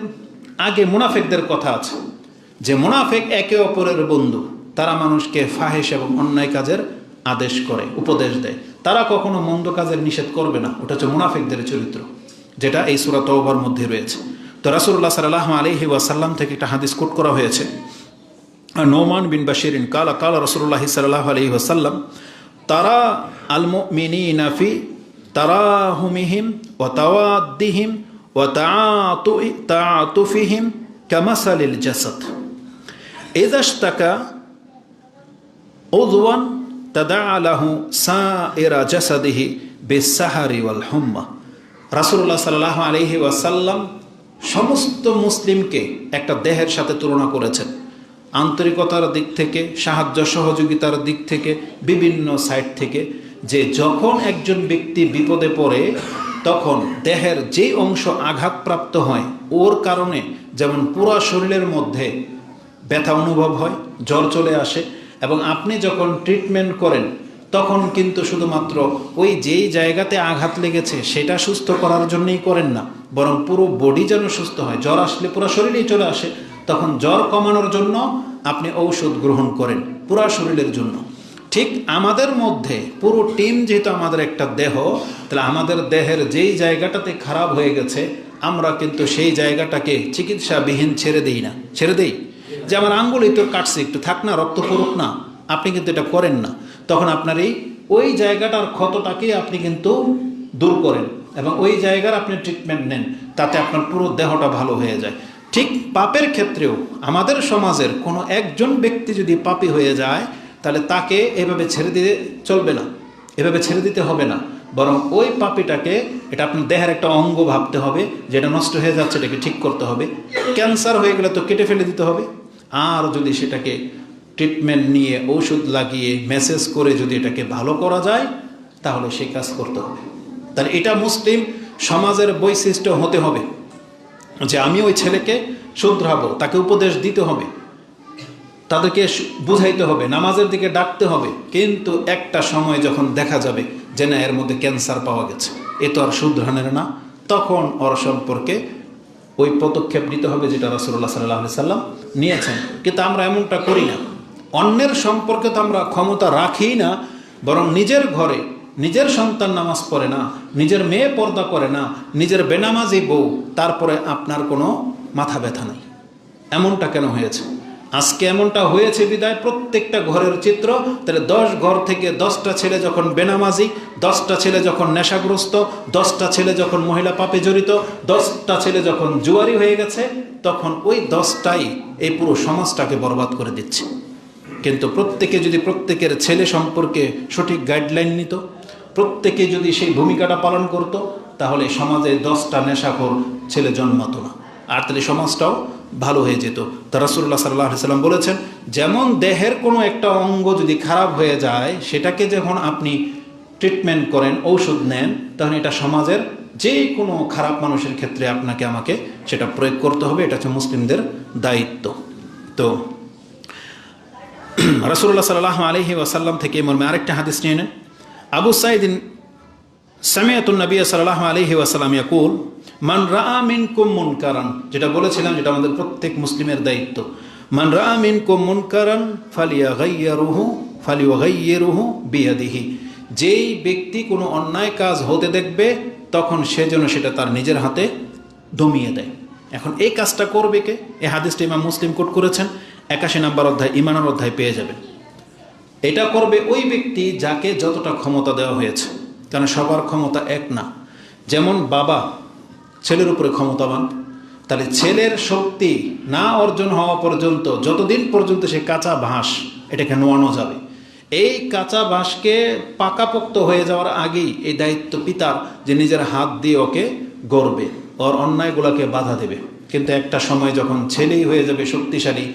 Speaker 1: আগে মুনাফিকদের কথা আছে, যে মুনাফিক একে অপরের বন্ধু। তারা মানুষকে ফাহিশ এবং অন্যায় কাজের আদেশ করে, উপদেশ দেয়। তারা কখনো মন্দ কাজের নিষেধ করবে না। ওটা হচ্ছে মুনাফিকদের চরিত্র, যেটা এই সূরা তাওবার মধ্যে রয়েছে। তো রাসূলুল্লাহ সাল্লাল্লাহু আলাইহি ওয়াসাল্লাম থেকে একটা হাদিস কোট করা হয়েছে। নোমান বিন বাশিরিন কালা কালা রাসূলুল্লাহ সাল্লাল্লাহু আলাইহি ওয়াসাল্লাম তারা আল মুমিনিনা ফি তারাহুমিহিম ওয়া তাওয়াদ্দিহিম ওয়া তাআতুফিহিম কামাসালিল জাসাদ ইযা ইশতাকা উযওয়ান তাদাআ লাহু সাইরা জাসাদিহি বিসসাহারি ওয়াল হুম্মা। রাসূলুল্লাহ সাল্লাল্লাহু আলাইহি ওয়াসাল্লাম সমস্ত মুসলিমকে একটা দেহের সাথে তুলনা করেছেন। আন্তরিকতার দিক থেকে, সাহায্য সহযোগিতার দিক থেকে, বিভিন্ন সাইড থেকে, যে যখন একজন ব্যক্তি বিপদে পড়ে তখন দেহের যেই অংশ আঘাতপ্রাপ্ত হয়, ওর কারণে যেমন পুরো শরীরের মধ্যে ব্যথা অনুভব হয়, জ্বর চলে আসে, এবং আপনি যখন ট্রিটমেন্ট করেন তখন কিন্তু শুধুমাত্র ওই যেই জায়গাতে আঘাত লেগেছে সেটা সুস্থ করার জন্যই করেন না, বরং পুরো বডি যেন সুস্থ হয়। জ্বর আসলে পুরো শরীরেই চলে আসে, তখন জ্বর কমানোর জন্য আপনি ঔষধ গ্রহণ করেন পুরো শরীরের জন্য। ঠিক আমাদের মধ্যে পুরো টিম যেহেতু আমাদের একটা দেহ, তাহলে আমাদের দেহের যেই জায়গাটাতে খারাপ হয়ে গেছে আমরা কিন্তু সেই জায়গাটাকে চিকিৎসাবিহীন ছেড়ে দিই না, ছেড়ে দিই। যে আমার আঙ্গুলই তো কাটছে, একটু থাক না, রক্ত পড়ুক না, আপনি কিন্তু এটা করেন না। তখন আপনার ওই জায়গাটার ক্ষতটাকে আপনি কিন্তু দূর করেন এবং ওই জায়গার আপনি ট্রিটমেন্ট নেন, তাতে আপনার পুরো দেহটা ভালো হয়ে যায়। ঠিক পাপের ক্ষেত্রেও আমাদের সমাজের কোনো একজন ব্যক্তি যদি পাপী হয়ে যায়, তাহলে তাকে এভাবে ছেড়ে দিতে চলবে না, এভাবে ছেড়ে দিতে হবে না, বরং ওই পাপীটাকে, এটা আপনার দেহের একটা অঙ্গ ভাবতে হবে, যেটা নষ্ট হয়ে যাচ্ছে এটাকে ঠিক করতে হবে। ক্যান্সার হয়ে গেলে তো কেটে ফেলে দিতে হবে। আর যদি সেটাকে ট্রিটমেন্ট নিয়ে ওষুধ লাগিয়ে মেসেজ করে যদি এটাকে ভালো করা যায়, তাহলে সেই কাজ করতে হবে। তাহলে এটা মুসলিম সমাজের বৈশিষ্ট্য হতে হবে যে আমি ওই ছেলেকে শুধরাবো, তাকে উপদেশ দিতে হবে, তাদেরকে বুঝাইতে হবে, নামাজের দিকে ডাকতে হবে। কিন্তু একটা সময় যখন দেখা যাবে যে না, এর মধ্যে ক্যান্সার পাওয়া গেছে, এ তো আর শুধরানের না, তখন ওর সম্পর্কে ওই পদক্ষেপ নিতে হবে যেটা রাসূলুল্লাহ সাল্লাল্লাহু আলাইহি সাল্লাম নিয়েছেন। কিন্তু আমরা এমনটা করি না। অন্যের সম্পর্কে তো আমরা ক্ষমতা রাখি না, বরং নিজের ঘরে নিজের সন্তান নামাজ পড়ে না, নিজের মেয়ে পর্দা করে না, নিজের বেনামাজি বউ, তারপরে আপনার কোনো মাথা ব্যথা নেই। এমনটা কেন হয়েছে? আজকে এমনটা হয়েছে বিদায় প্রত্যেকটা ঘরের চিত্র। তাহলে 10 ঘর থেকে 10টা ছেলে যখন বেনামাজি, 10টা ছেলে যখন নেশাগ্রস্ত, 10টা ছেলে যখন মহিলা পাপে জড়িত, 10টা ছেলে যখন জুয়ারি হয়ে গেছে, তখন ওই 10টাই এই পুরো সমাজটাকে বরবাদ করে দিচ্ছে। কিন্তু প্রত্যেকে যদি প্রত্যেকের ছেলে সম্পর্কে সঠিক গাইডলাইন নিত, প্রত্যেকে যদি সেই ভূমিকাটা পালন করত, তাহলে সমাজে 10টা নেশাখোর ছেলে জন্মাতো না, আর তাহলে সমাজটাও ভালো হয়ে যেত। তা রাসূলুল্লাহ সাল্লাল্লাহু আলাইহি সাল্লাম বলেছেন, যেমন দেহের কোনো একটা অঙ্গ যদি খারাপ হয়ে যায়, সেটাকে যখন আপনি ট্রিটমেন্ট করেন, ঔষধ নেন, তখন এটা সমাজের যে কোনো খারাপ মানুষের ক্ষেত্রে আপনাকে আমাকে সেটা প্রয়োগ করতে হবে। এটা হচ্ছে মুসলিমদের দায়িত্ব। তো রাসূলুল্লাহ সাল্লাল্লাহু আলাইহি ওয়াসাল্লাম থেকে মর্মে আরেকটা হাদিস নিয়ে নেন। আবু সাঈদিন সামিআতুন নবী সাল্লাল্লাহু আলাইহি ওয়াসাল্লাম ইয়াকুল মান রাআ মিনকুম মুনকারান, যেটা বলেছিলাম, যেটা আমাদের প্রত্যেক মুসলিমের দায়িত্ব। মান রাআ মিনকুম মুনকারান ফালিয়ুগাইয়িরুহু বিয়াদিহি, যেই ব্যক্তি কোনো অন্যায় কাজ হতে দেখবে, তখন সে যেন সেটা তার নিজের হাতে দমিয়ে দেয়। এখন এই কাজটা করবে কে? এই হাদিসটি ইমাম মুসলিম কোট করেছেন, 81 নম্বর অধ্যায়, ঈমানের অধ্যায় পেয়ে যাবেন। এটা করবে ওই ব্যক্তি যাকে যতটা ক্ষমতা দেওয়া হয়েছে, কারণ সবার ক্ষমতা এক না। যেমন বাবা ছেলের উপরে ক্ষমতাবান, তাহলে ছেলের শক্তি না অর্জন হওয়া পর্যন্ত, যতদিন পর্যন্ত সে কাঁচা বাঁশ এটাকে নোয়ানো যাবে, এই কাঁচা বাঁশকে পাকাপোক্ত হয়ে যাওয়ার আগেই এই দায়িত্ব পিতার, যে নিজের হাত দিয়ে ওকে গড়বে, ওর অন্যায়গুলোকে বাধা দেবে। কিন্তু একটা সময় যখন ছেলেই হয়ে যাবে শক্তিশালী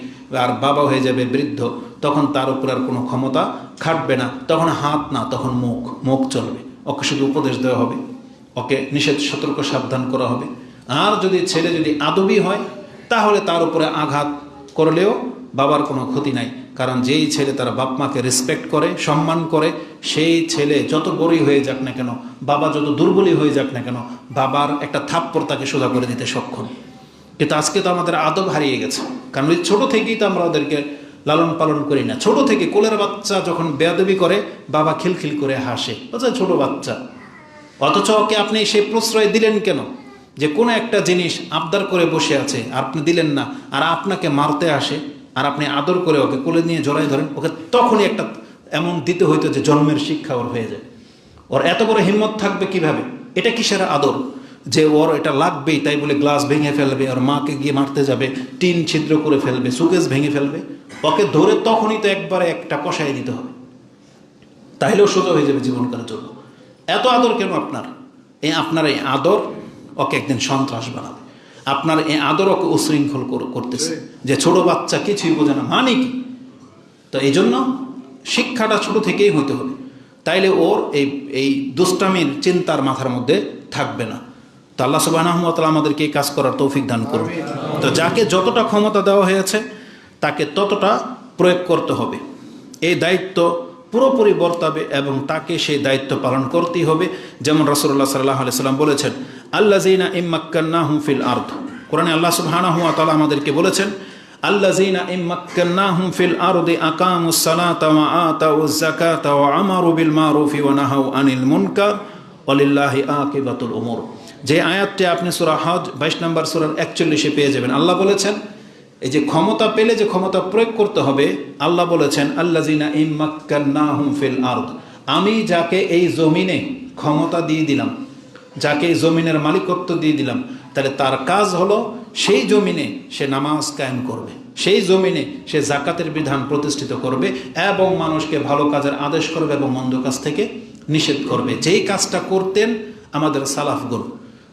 Speaker 1: আর বাবা হয়ে যাবে বৃদ্ধ, তখন তার উপর আর কোনো ক্ষমতা খাটবে না, তখন হাত না, তখন মুখ চলবে। ওকে শুধু উপদেশ দেওয়া হবে, ওকে নিষেধ সতর্ক সাবধান করা হবে। আর যদি ছেলে যদি আদবী হয়, তাহলে তার উপরে আঘাত করলেও বাবার কোনো ক্ষতি নাই, কারণ যেই ছেলে তার বাপ মাকে রেসপেক্ট করে, সম্মান করে, সেই ছেলে যত বড়ই হয়ে যাক না কেন, বাবা যত দুর্বলই হয়ে যাক না কেন, বাবার একটা থাপ্পড় তাকে সোজা করে দিতে সক্ষম। কিন্তু আজকে তো আমাদের আদব হারিয়ে গেছে, কারণ ওই ছোটো থেকেই তো আমরা ওদেরকে লালন পালন করি না। ছোট থেকে কোলের বাচ্চা যখন বেয়াদবি করে, বাবা খিলখিল করে হাসে, বলছে ছোট বাচ্চা। অথচ ওকে আপনি সেই প্রশ্রয় দিলেন কেন? যে কোনো একটা জিনিস আবদার করে বসে আছে, আর আপনি দিলেন না, আর আপনাকে মারতে আসে, আর আপনি আদর করে ওকে কোলে নিয়ে জড়াই ধরেন, ওকে তখনই একটা এমন দিতে হইতো যে জন্মের শিক্ষা ওর হয়ে যায়। ওর এত বড় হিম্মত থাকবে কিভাবে? এটা কিসের আদর যে ওর এটা লাগবেই, তাই বলে গ্লাস ভেঙে ফেলবে, আর মাকে গিয়ে মারতে যাবে, টিন ছিদ্র করে ফেলবে, সুকেস ভেঙে ফেলবে। ওকে ধরে তখনই তো একবারে একটা কষাই দিতে হবে, তাইলেও সোজা হয়ে যাবে জীবনকালের জন্য। এত আদর কেন আপনার? আপনার এই আদর ওকে একদিন সন্ত্রাস বানাবে। আপনার এই আদর ওকে উশৃঙ্খল করতেছে, যে ছোট বাচ্চা কিছুই বোঝে না, মানে কি? তো এই জন্য শিক্ষাটা ছোট থেকেই হইতে হবে, তাইলে ওর এই দুষ্টামির চিন্তার মাথার মধ্যে থাকবে না। তো আল্লাহ সুবহানাহু ওয়া তাআলা আমাদেরকে এই কাজ করার তৌফিক দান করুন। তো যাকে যতটা ক্ষমতা দেওয়া হয়েছে তাকে ততটা প্রয়োগ করতে হবে, এই দায়িত্ব পুরোপুরি বর্তাবে এবং তাকে সেই দায়িত্ব পালন করতেই হবে। যেমন রাসূলুল্লাহ সাল্লাল্লাহু আলাইহি সাল্লাম বলেছেন, আল্লাযীনা ইম্মাক্কান্নাহুম ফিল আরদ, কোরআনে আল্লাহ সুবহানাহু ওয়া তাআলা আমাদেরকে বলেছেন, আল্লাযীনা ইম্মাক্কান্নাহুম ফিল আরদি আকামুস সালাতা ওয়া আতাউয যাকাতা ওয়া আমারু বিল মারুফি ওয়া নাহাউ আনিল মুনকার ওয়ালিল্লাহি আকিবাতুল উমুর। যে আয়াতটি আপনি সূরা হজ 22 নম্বর সূরার 41-এ পেয়ে যাবেন। আল্লাহ বলেছেন এই যে ক্ষমতা পেলে যে ক্ষমতা প্রয়োগ করতে হবে, আল্লাহ বলেছেন আল্লাযীনা ইম্মাক্কান্নাহুম ফিল আরদ, আমি যাকে এই জমিনে ক্ষমতা দিয়ে দিলাম, যাকে এই জমিনের মালিকত্ব দিয়ে দিলাম, তাহলে তার কাজ হলো সেই জমিনে সে নামাজ কায়েম করবে, সেই জমিনে সে যাকাতের বিধান প্রতিষ্ঠিত করবে এবং মানুষকে ভালো কাজের আদেশ করবে এবং মন্দ কাজ থেকে নিষেধ করবে। যেই কাজটা করতেন আমাদের সালাফগুন,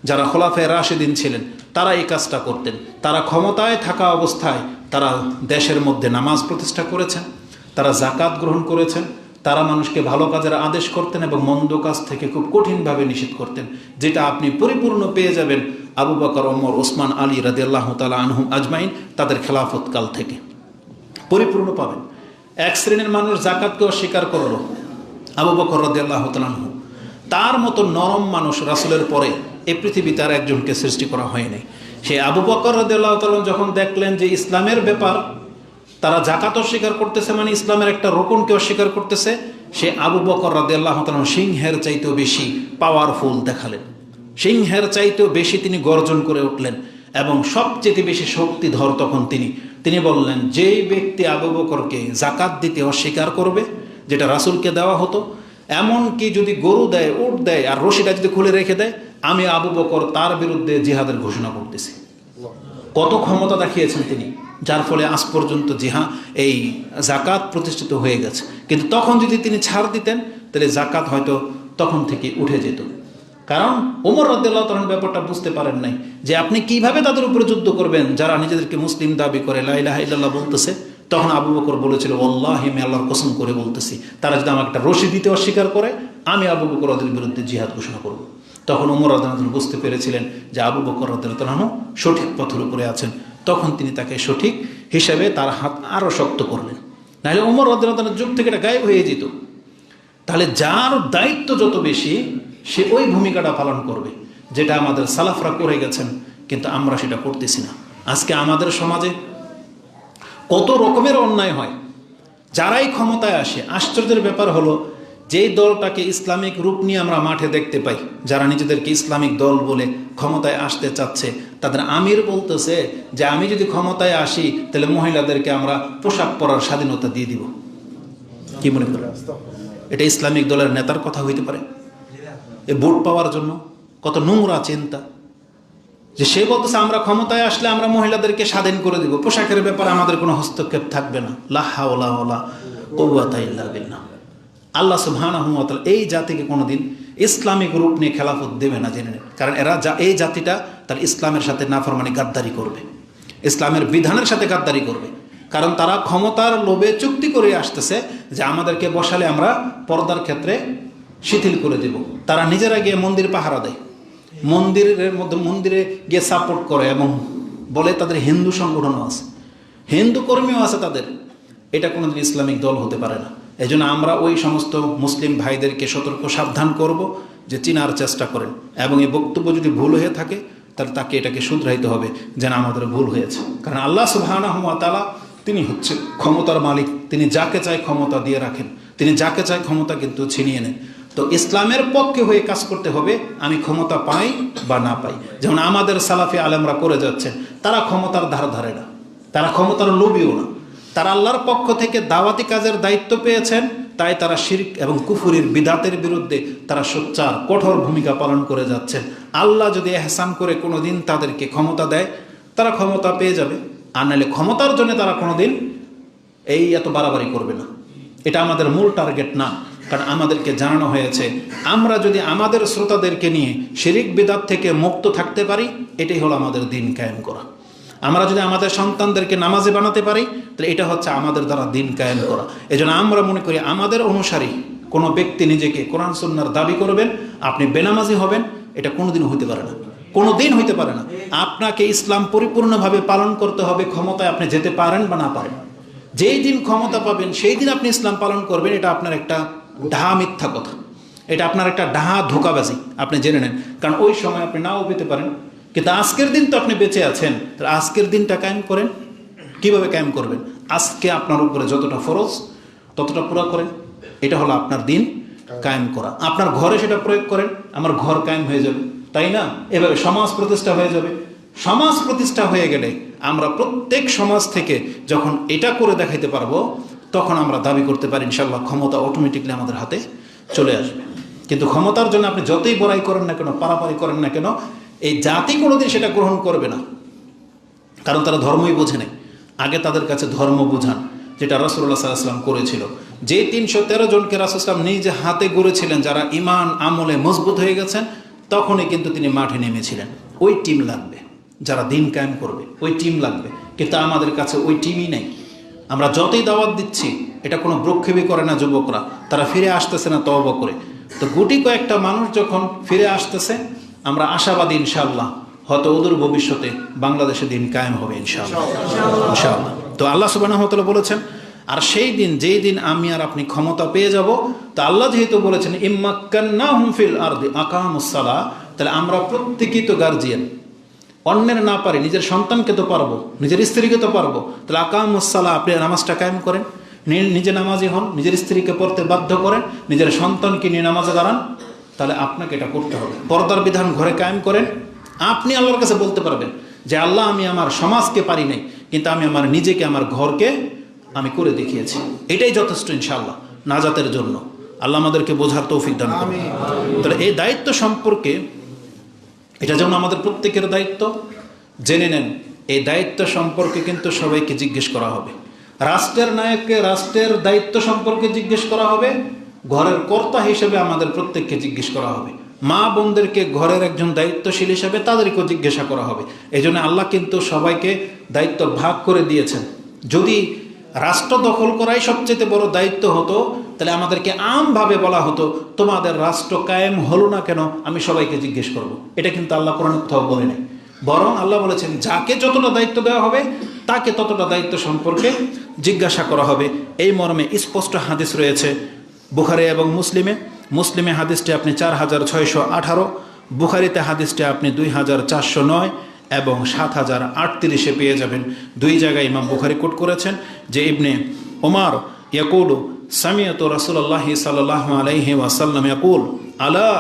Speaker 1: যারা খোলাফায়ে রাশিদিন ছিলেন, তারা এই কাজটা করতেন। তারা ক্ষমতায় থাকা অবস্থায় তারা দেশের মধ্যে নামাজ প্রতিষ্ঠা করেছেন, তারা যাকাত গ্রহণ করেছেন, তারা মানুষকে ভালো কাজের আদেশ করতেন এবং মন্দ কাজ থেকে খুব কঠিনভাবে নিষেধ করতেন, যেটা আপনি পরিপূর্ণ পেয়ে যাবেন আবু বকর, ওমর, ওসমান, আলী রাদিয়াল্লাহু তাআলা আনহুম আজমাইন তাদের খেলাফত কাল থেকে পরিপূর্ণ পাবেন। এক শ্রেণীর মানুষ যাকাতকে অস্বীকার করলো, আবু বকর রাদিয়াল্লাহু তাআলা আনহু, তার মতো নরম মানুষ রাসূলের পরে এই পৃথিবীতে আর একজনকে সৃষ্টি করা হয়নি। সে আবু বকর রাদিয়াল্লাহু তাআলা যখন দেখলেন যে ইসলামের ব্যাপার তারা যাকাত অস্বীকার করতেছে, মানে ইসলামের একটা রোকনকে অস্বীকার করতেছে, সে আবু বকর রাদিয়াল্লাহু তাআলা সিংহের চাইতেও বেশি পাওয়ারফুল দেখালেন, সিংহের চাইতেও বেশি তিনি গর্জন করে উঠলেন এবং সবচেয়ে বেশি শক্তিধর তখন তিনি বললেন, যেই ব্যক্তি আবু বকরকে যাকাত দিতে অস্বীকার করবে, যেটা রাসূলকে দেওয়া হতো, এমনকি যদি গরু দেয়, উট দেয় আর রশিটা যদি খুলে রেখে দেয়, আমি আবু বকর তার বিরুদ্ধে জিহাদের ঘোষণা করতেছি। কত ক্ষমতা দেখিয়েছেন তিনি, যার ফলে আজ পর্যন্ত এই যাকাত প্রতিষ্ঠিত হয়ে গেছে। কিন্তু তখন যদি তিনি ছাড় দিতেন তাহলে যাকাত হয়তো তখন থেকে উঠে যেত। কারণ ওমর রাদিয়াল্লাহু তাআলার ব্যাপারটা বুঝতে পারেন নাই যে আপনি কিভাবে তাদের উপরে যুদ্ধ করবেন যারা নিজেদেরকে মুসলিম দাবি করে, লা ইলাহা ইল্লাল্লাহ বলতেছে। তখন আবু বকর বলেছিল, ওয়াল্লাহি আমি আল্লাহর কসম করে বলতেছি, তারা যদি আমাকে একটা রশি দিতে অস্বীকার করে, আমি আবু বকর ওদের বিরুদ্ধে জিহাদ ঘোষণা করব। তখন ওমর রাদিয়াল্লাহু তাআলা বুঝতে পেরেছিলেন যে আবু বকর রাদিয়াল্লাহু তাআলা সঠিক পথের উপরে আছেন। তখন তিনি তাকে সঠিক হিসাবে তার হাত আরও শক্ত করলেন, নাহলে ওমর রাদিয়াল্লাহু তাআলার যুগ থেকে এটা গায়েব হয়ে যেত। তাহলে যার দায়িত্ব যত বেশি, সে ওই ভূমিকাটা পালন করবে, যেটা আমাদের সালাফরা করে গেছেন, কিন্তু আমরা সেটা করতেছি না। আজকে আমাদের সমাজে কত রকমের অন্যায় হয়, যারাই ক্ষমতায় আসে, আশ্চর্যের ব্যাপার হলো যেই দলটাকে ইসলামিক রূপ নিয়ে আমরা মাঠে দেখতে পাই, যারা নিজেদেরকে ইসলামিক দল বলে ক্ষমতায় আসতে চাচ্ছে, তাদের আমির বলতেছে যে আমি যদি ক্ষমতায় আসি তাহলে মহিলাদেরকে আমরা পোশাক পরার স্বাধীনতা দিয়ে দিব। কি মনে করেন, এটা ইসলামিক দলের নেতার কথা হইতে পারে? এই ভোট পাওয়ার জন্য কত নোংরা চিন্তা, যে সে বলতেছে আমরা ক্ষমতায় আসলে আমরা মহিলাদেরকে স্বাধীন করে দিব, পোশাকের ব্যাপারে আমাদের কোনো হস্তক্ষেপ থাকবে না। লা হাওলা ওয়ালা কুওয়াতা ইল্লা বিল্লাহ। আল্লাহ সুবহানাহু ওয়া তাআলা এই জাতিকে কোনোদিন ইসলামিক রূপ নিয়ে খেলাফত দেবে না, জেনে নেন। কারণ এরা এই জাতিটা তার ইসলামের সাথে নাফরমানি গাদ্দারি করবে, ইসলামের বিধানের সাথে গাদ্দারি করবে। কারণ তারা ক্ষমতার লোভে চুক্তি করে আসতেছে যে আমাদেরকে বসালে আমরা পর্দার ক্ষেত্রে শিথিল করে দেব। তারা নিজেরা গিয়ে মন্দির পাহারা দেয়, মন্দিরে গিয়ে সাপোর্ট করে এবং বলে তাদের হিন্দু সংগঠনও আছে, হিন্দু কর্মীও আছে তাদের। এটা কোনোদিন ইসলামিক দল হতে পারে না। এই জন্য আমরা ওই সমস্ত মুসলিম ভাইদেরকে সতর্ক সাবধান করব যে চিনার চেষ্টা করেন, এবং এই বক্তব্য যদি ভুল হয়ে থাকে তাহলে তাকে এটাকে শুধরাইতে হবে যেন আমাদের ভুল হয়েছে। কারণ আল্লাহ সুবহানাহু ওয়া তাআলা তিনি হচ্ছে ক্ষমতার মালিক, তিনি যাকে চায় ক্ষমতা দিয়ে রাখেন, তিনি যাকে চায় ক্ষমতা কিন্তু ছিনিয়ে নেন। তো ইসলামের পক্ষে হয়ে কাজ করতে হবে, আমি ক্ষমতা পাই বা না পাই। যেমন আমাদের সালাফি আলেমরা করে যাচ্ছেন, তারা ক্ষমতার ধারে না, তারা ক্ষমতার লোভীও না, তারা আল্লাহর পক্ষ থেকে দাওয়াতি কাজের দায়িত্ব পেয়েছেন, তাই তারা শিরক এবং কুফুরির বিদাতের বিরুদ্ধে তারা সোচ্চার কঠোর ভূমিকা পালন করে যাচ্ছেন। আল্লাহ যদি এহসান করে কোনোদিন তাদেরকে ক্ষমতা দেয়, তারা ক্ষমতা পেয়ে যাবে, আর নাহলে ক্ষমতার জন্য তারা কোনোদিন এত বাড়াবাড়ি করবে না। এটা আমাদের মূল টার্গেট না। কারণ আমাদেরকে জানানো হয়েছে আমরা যদি আমাদের শ্রোতাদেরকে নিয়ে শিরিক বিদাত থেকে মুক্ত থাকতে পারি, এটাই হলো আমাদের দিন কায়েম করা। আমরা যদি আমাদের সন্তানদেরকে নামাজি বানাতে পারি, তাহলে এটা হচ্ছে আমাদের দ্বারা দিন কায়েম করা। এজন্য আমরা মনে করি আমাদের অনুসারী কোনো ব্যক্তি নিজেকে কোরআন সুন্নাহর দাবি করবেন, আপনি বেনামাজি হবেন, এটা কোনোদিন হইতে পারে না, কোনোদিন হইতে পারে না। আপনাকে ইসলাম পরিপূর্ণভাবে পালন করতে হবে, ক্ষমতায় আপনি যেতে পারেন বা না পারেন। যেই দিন ক্ষমতা পাবেন সেই দিন আপনি ইসলাম পালন করবেন, এটা আপনার একটা ডাহা মিথ্যা কথা, এটা আপনার একটা ডাহা ধোকাবাজি, আপনি জেনে নেন। কারণ ওই সময় আপনি নাও পেতে পারেন, কিন্তু আজকের দিন তো আপনি বেঁচে আছেন, তাহলে আজকের দিনটা কায়েম করেন। কিভাবে কায়েম করবেন? আজকে আপনার উপরে যতটা ফরজ ততটা পুরা করেন, এটা হলো আপনার দিন কায়েম করা। আপনার ঘরে সেটা প্রয়োগ করেন, আমার ঘর কায়েম হয়ে যাবে, তাই না? এভাবে সমাজ প্রতিষ্ঠা হয়ে যাবে। সমাজ প্রতিষ্ঠা হয়ে গেলে আমরা প্রত্যেক সমাজ থেকে যখন এটা করে দেখাইতে পারবো, তখন আমরা দাবি করতে পারি ইনশাআল্লাহ ক্ষমতা অটোমেটিকলি আমাদের হাতে চলে আসবে। কিন্তু ক্ষমতার জন্য আপনি যতই বড়াই করেন না কেন, পারাপারি করেন না কেন, এই জাতি কোনোদিন সেটা গ্রহণ করবে না, কারণ তারা ধর্মই বোঝে নাই। আগে তাদের কাছে ধর্ম বোঝান, যেটা রাসূলুল্লাহ সাল্লাল্লাহু আলাইহি ওয়াসাল্লাম করেছিল। যে ৩১৩ জনকে রাসূল সাল্লাল্লাহু আলাইহি ওয়াসাল্লাম নিজে হাতে গড়েছিলেন, যারা ঈমান আমলে মজবুত হয়ে গেছেন, তখনই কিন্তু তিনি মাঠে নেমেছিলেন। ওই টিম লাগবে যারা দিন কায়েম করবে, ওই টিম লাগবে। কিন্তু আমাদের কাছে ওই টিমই নেই। আমরা যতই দাওয়াত দিচ্ছি, এটা কোনো ব্রক্ষেপই করে না যুবকরা, তারা ফিরে আসতেছে না তওবা করে। তো গুটি কয়েকটা মানুষ যখন ফিরে আসতেছে, আমরা আশাবাদী ইনশাআল্লাহ, হয়তো অদূর ভবিষ্যতে বাংলাদেশে দিন কায়েম হবে ইনশাআল্লাহ, ইনশাআল্লাহ। তো আল্লাহ সুবহানাহু ওয়া তাআলা বলেছেন, আর সেই দিন, যেই দিন আমি আর আপনি ক্ষমতা পেয়ে যাব, তা আল্লাহ যেহেতু বলেছেন ইম্মাক্কান্নাহুম ফিল আরদি আকামুস সালাহ, তাহলে আমরা প্রত্যেকেই তো গার্জিয়ান। অন্যের না পারি, নিজের সন্তানকে তো পারবো, নিজের স্ত্রীকে তো পারবো। তাহলে আকামুস সালাহ, আপনি নামাজটা কায়েম করেন, নিজে নামাজি হন, নিজের স্ত্রীকে পড়তে বাধ্য করেন, নিজের সন্তানকে নিয়ে নামাজে দাঁড়ান। তাহলে আপনাকে এটা করতে হবে। পর্দার বিধান ঘরে কায়েম করেন। আপনি আল্লাহর কাছে বলতে পারবেন যে আল্লাহ, আমি আমার সমাজকে পারি নাই, কিন্তু আমি আমার নিজেকে, আমার ঘরকে আমি করে দেখিয়েছি। এটাই যথেষ্ট ইনশাআল্লাহ নাজাতের জন্য। আল্লাহ আমাদেরকে বোঝার তৌফিক দান করুন। তাহলে এই দায়িত্ব সম্পর্কে, এটা যেমন আমাদের প্রত্যেকের দায়িত্ব, জেনে নেন এই দায়িত্ব সম্পর্কে কিন্তু সবাইকে জিজ্ঞেস করা হবে। রাষ্ট্রের নায়ককে রাষ্ট্রের দায়িত্ব সম্পর্কে জিজ্ঞেস করা হবে, ঘরের কর্তা হিসেবে আমাদের প্রত্যেককে জিজ্ঞেস করা হবে, মা বোনদেরকে ঘরের একজন দায়িত্বশীল হিসেবে তাদেরকেও জিজ্ঞাসা করা হবে। এই জন্য আল্লাহ কিন্তু সবাইকে দায়িত্ব ভাগ করে দিয়েছেন। যদি রাষ্ট্র দখল করাই সবচেয়ে বড় দায়িত্ব হতো, তাহলে আমাদেরকে আমভাবে বলা হতো, তোমাদের রাষ্ট্র কায়েম হলো না কেন, আমি সবাইকে জিজ্ঞেস করব। এটা কিন্তু আল্লাহ কোরআনে কোথাও বলে নাই। বরং আল্লাহ বলেছেন, যাকে যতটা দায়িত্ব দেওয়া হবে তাকে ততটা দায়িত্ব সম্পর্কে জিজ্ঞাসা করা হবে। এই মর্মে স্পষ্ট হাদিস রয়েছে বুখারী এবং মুসলিমে। মুসলিমে হাদিসটি আপনি 4618, বুখারীতে হাদিসটি আপনি 2409 এবং 7038 পেয়ে যাবেন। দুই জায়গায় ইমাম বুখারী কোট করেছেন যে ইবনে ওমর ইয়াকুলু সামিআতু রাসূলুল্লাহি সাল্লাল্লাহু আলাইহি ওয়াসাল্লাম ইয়াকুল আলা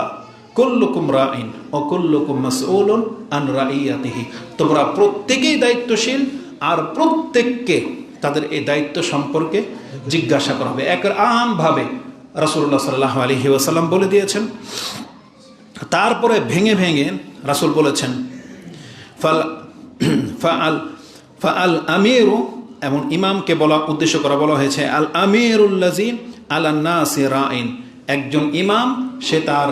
Speaker 1: কুল্লুকুম রাইন ওয়া কুল্লুকুম মাসউলুন আন রাইয়াতিহি। তোমরা প্রত্যেকেই দায়িত্বশীল, আর প্রত্যেককে তাদের এই দায়িত্ব সম্পর্কে জিজ্ঞাসা করা হবে। এক আমভাবে রাসূলুল্লাহ সাল্লাল্লাহু আলাইহি ওয়াসাল্লাম বলে দিয়েছেন। তারপরে ভেঙে ভেঙে রাসূল বলেছেন ফাআল আমিরু, এমন ইমামকে বলা উদ্দেশ্য করা বলা হয়েছে আল আমিরুল্লাযী আলান নাসি রাইন। একজন ইমাম, সে তার